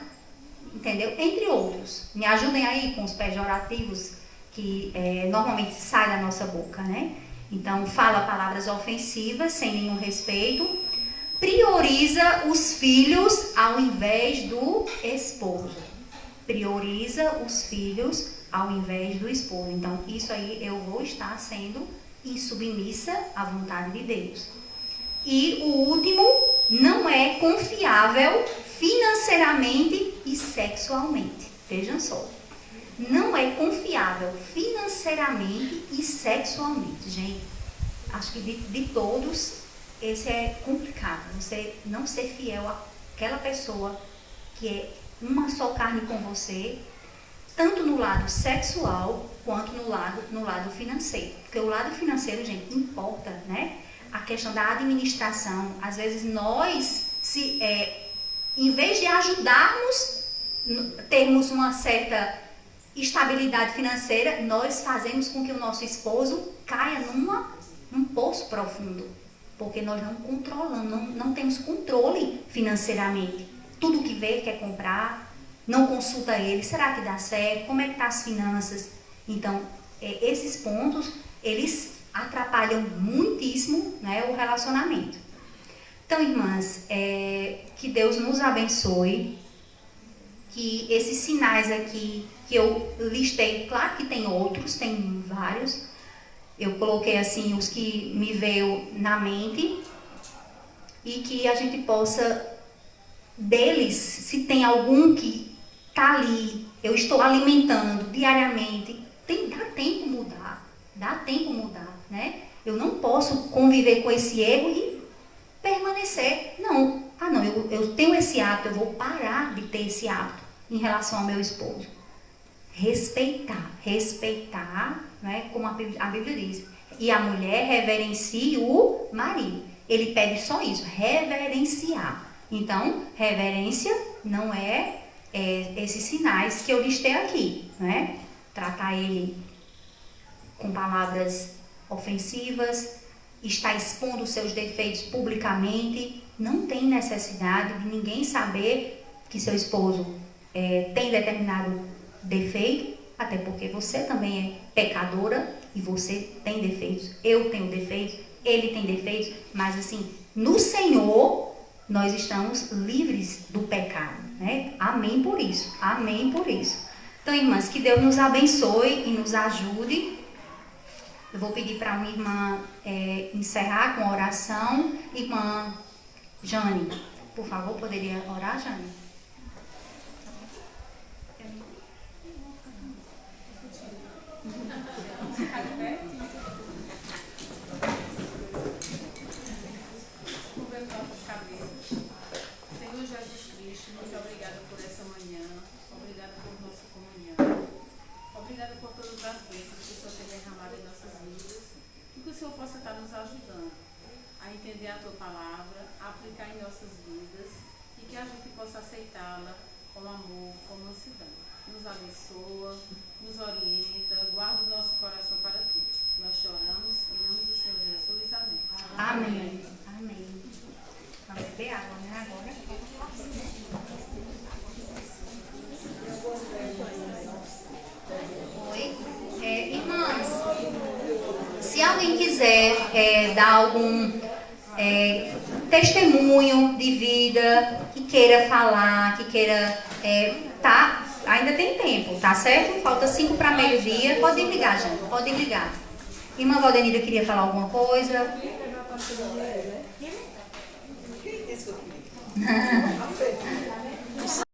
entendeu? Entre outros. Me ajudem aí com os pejorativos que normalmente saem da nossa boca, né? Então, fala palavras ofensivas sem nenhum respeito. Prioriza os filhos ao invés do esposo. Prioriza os filhos ao invés do esposo. Então, isso aí eu vou estar sendo insubmissa à vontade de Deus. E o último, não é confiável financeiramente e sexualmente. Vejam só. Não é confiável financeiramente e sexualmente. Gente, acho que de todos, esse é complicado. Você não ser fiel àquela pessoa que é uma só carne com você, tanto no lado sexual quanto no lado financeiro. Porque o lado financeiro, gente, importa, né? A questão da administração. Às vezes nós, em vez de ajudarmos, termos uma certa estabilidade financeira, nós fazemos com que o nosso esposo caia num poço profundo. Porque nós não controlamos, não temos controle financeiramente. Tudo que vê, quer comprar, não consulta ele. Será que dá certo? Como é que tá as finanças? Então, esses pontos, eles atrapalham muitíssimo, né, o relacionamento. Então, irmãs, que Deus nos abençoe, que esses sinais aqui que eu listei, claro que tem outros, tem vários, eu coloquei assim os que me veio na mente, e que a gente possa, deles, se tem algum que está ali, eu estou alimentando diariamente, dá tempo mudar, né? Eu não posso conviver com esse erro e permanecer. Não, eu tenho esse hábito, eu vou parar de ter esse hábito em relação ao meu esposo. Respeitar, né? Como a Bíblia diz. E a mulher reverencie o marido. Ele pede só isso, reverenciar. Então, reverência não é esses sinais que eu listei aqui, né? Tratar ele com palavras ofensivas, está expondo seus defeitos publicamente, não tem necessidade de ninguém saber que seu esposo tem determinado defeito, até porque você também é pecadora e você tem defeitos, eu tenho defeitos, ele tem defeitos, mas assim, no Senhor nós estamos livres do pecado, né? Amém por isso, amém por isso. Então, irmãs, que Deus nos abençoe e nos ajude. Eu vou pedir para uma irmã encerrar com a oração. Irmã Jane, por favor, poderia orar, Jane? Senhor Jesus Cristo, muito obrigada por essa manhã. Obrigada por nossa comunhão. Obrigada por todas as bênçãos que o Senhor tem derramado em nossas vidas e que o Senhor possa estar nos ajudando a entender a Tua palavra, a aplicar em nossas vidas e que a gente possa aceitá-la com amor, com mansidão. Nos abençoa, nos orienta, guarda o nosso coração para Ti. Nós choramos em nome do Senhor Jesus. Amém. Amém. Amém. Vamos beber água, né? Agora. Oi. Irmãs, se alguém quiser dar algum testemunho de vida, que queira falar, que queira, ainda tem tempo, tá certo? Falta 5 para meio-dia. Pode ligar, gente, pode ligar. Irmã Valdenira queria falar alguma coisa? Quem disse que eu queria?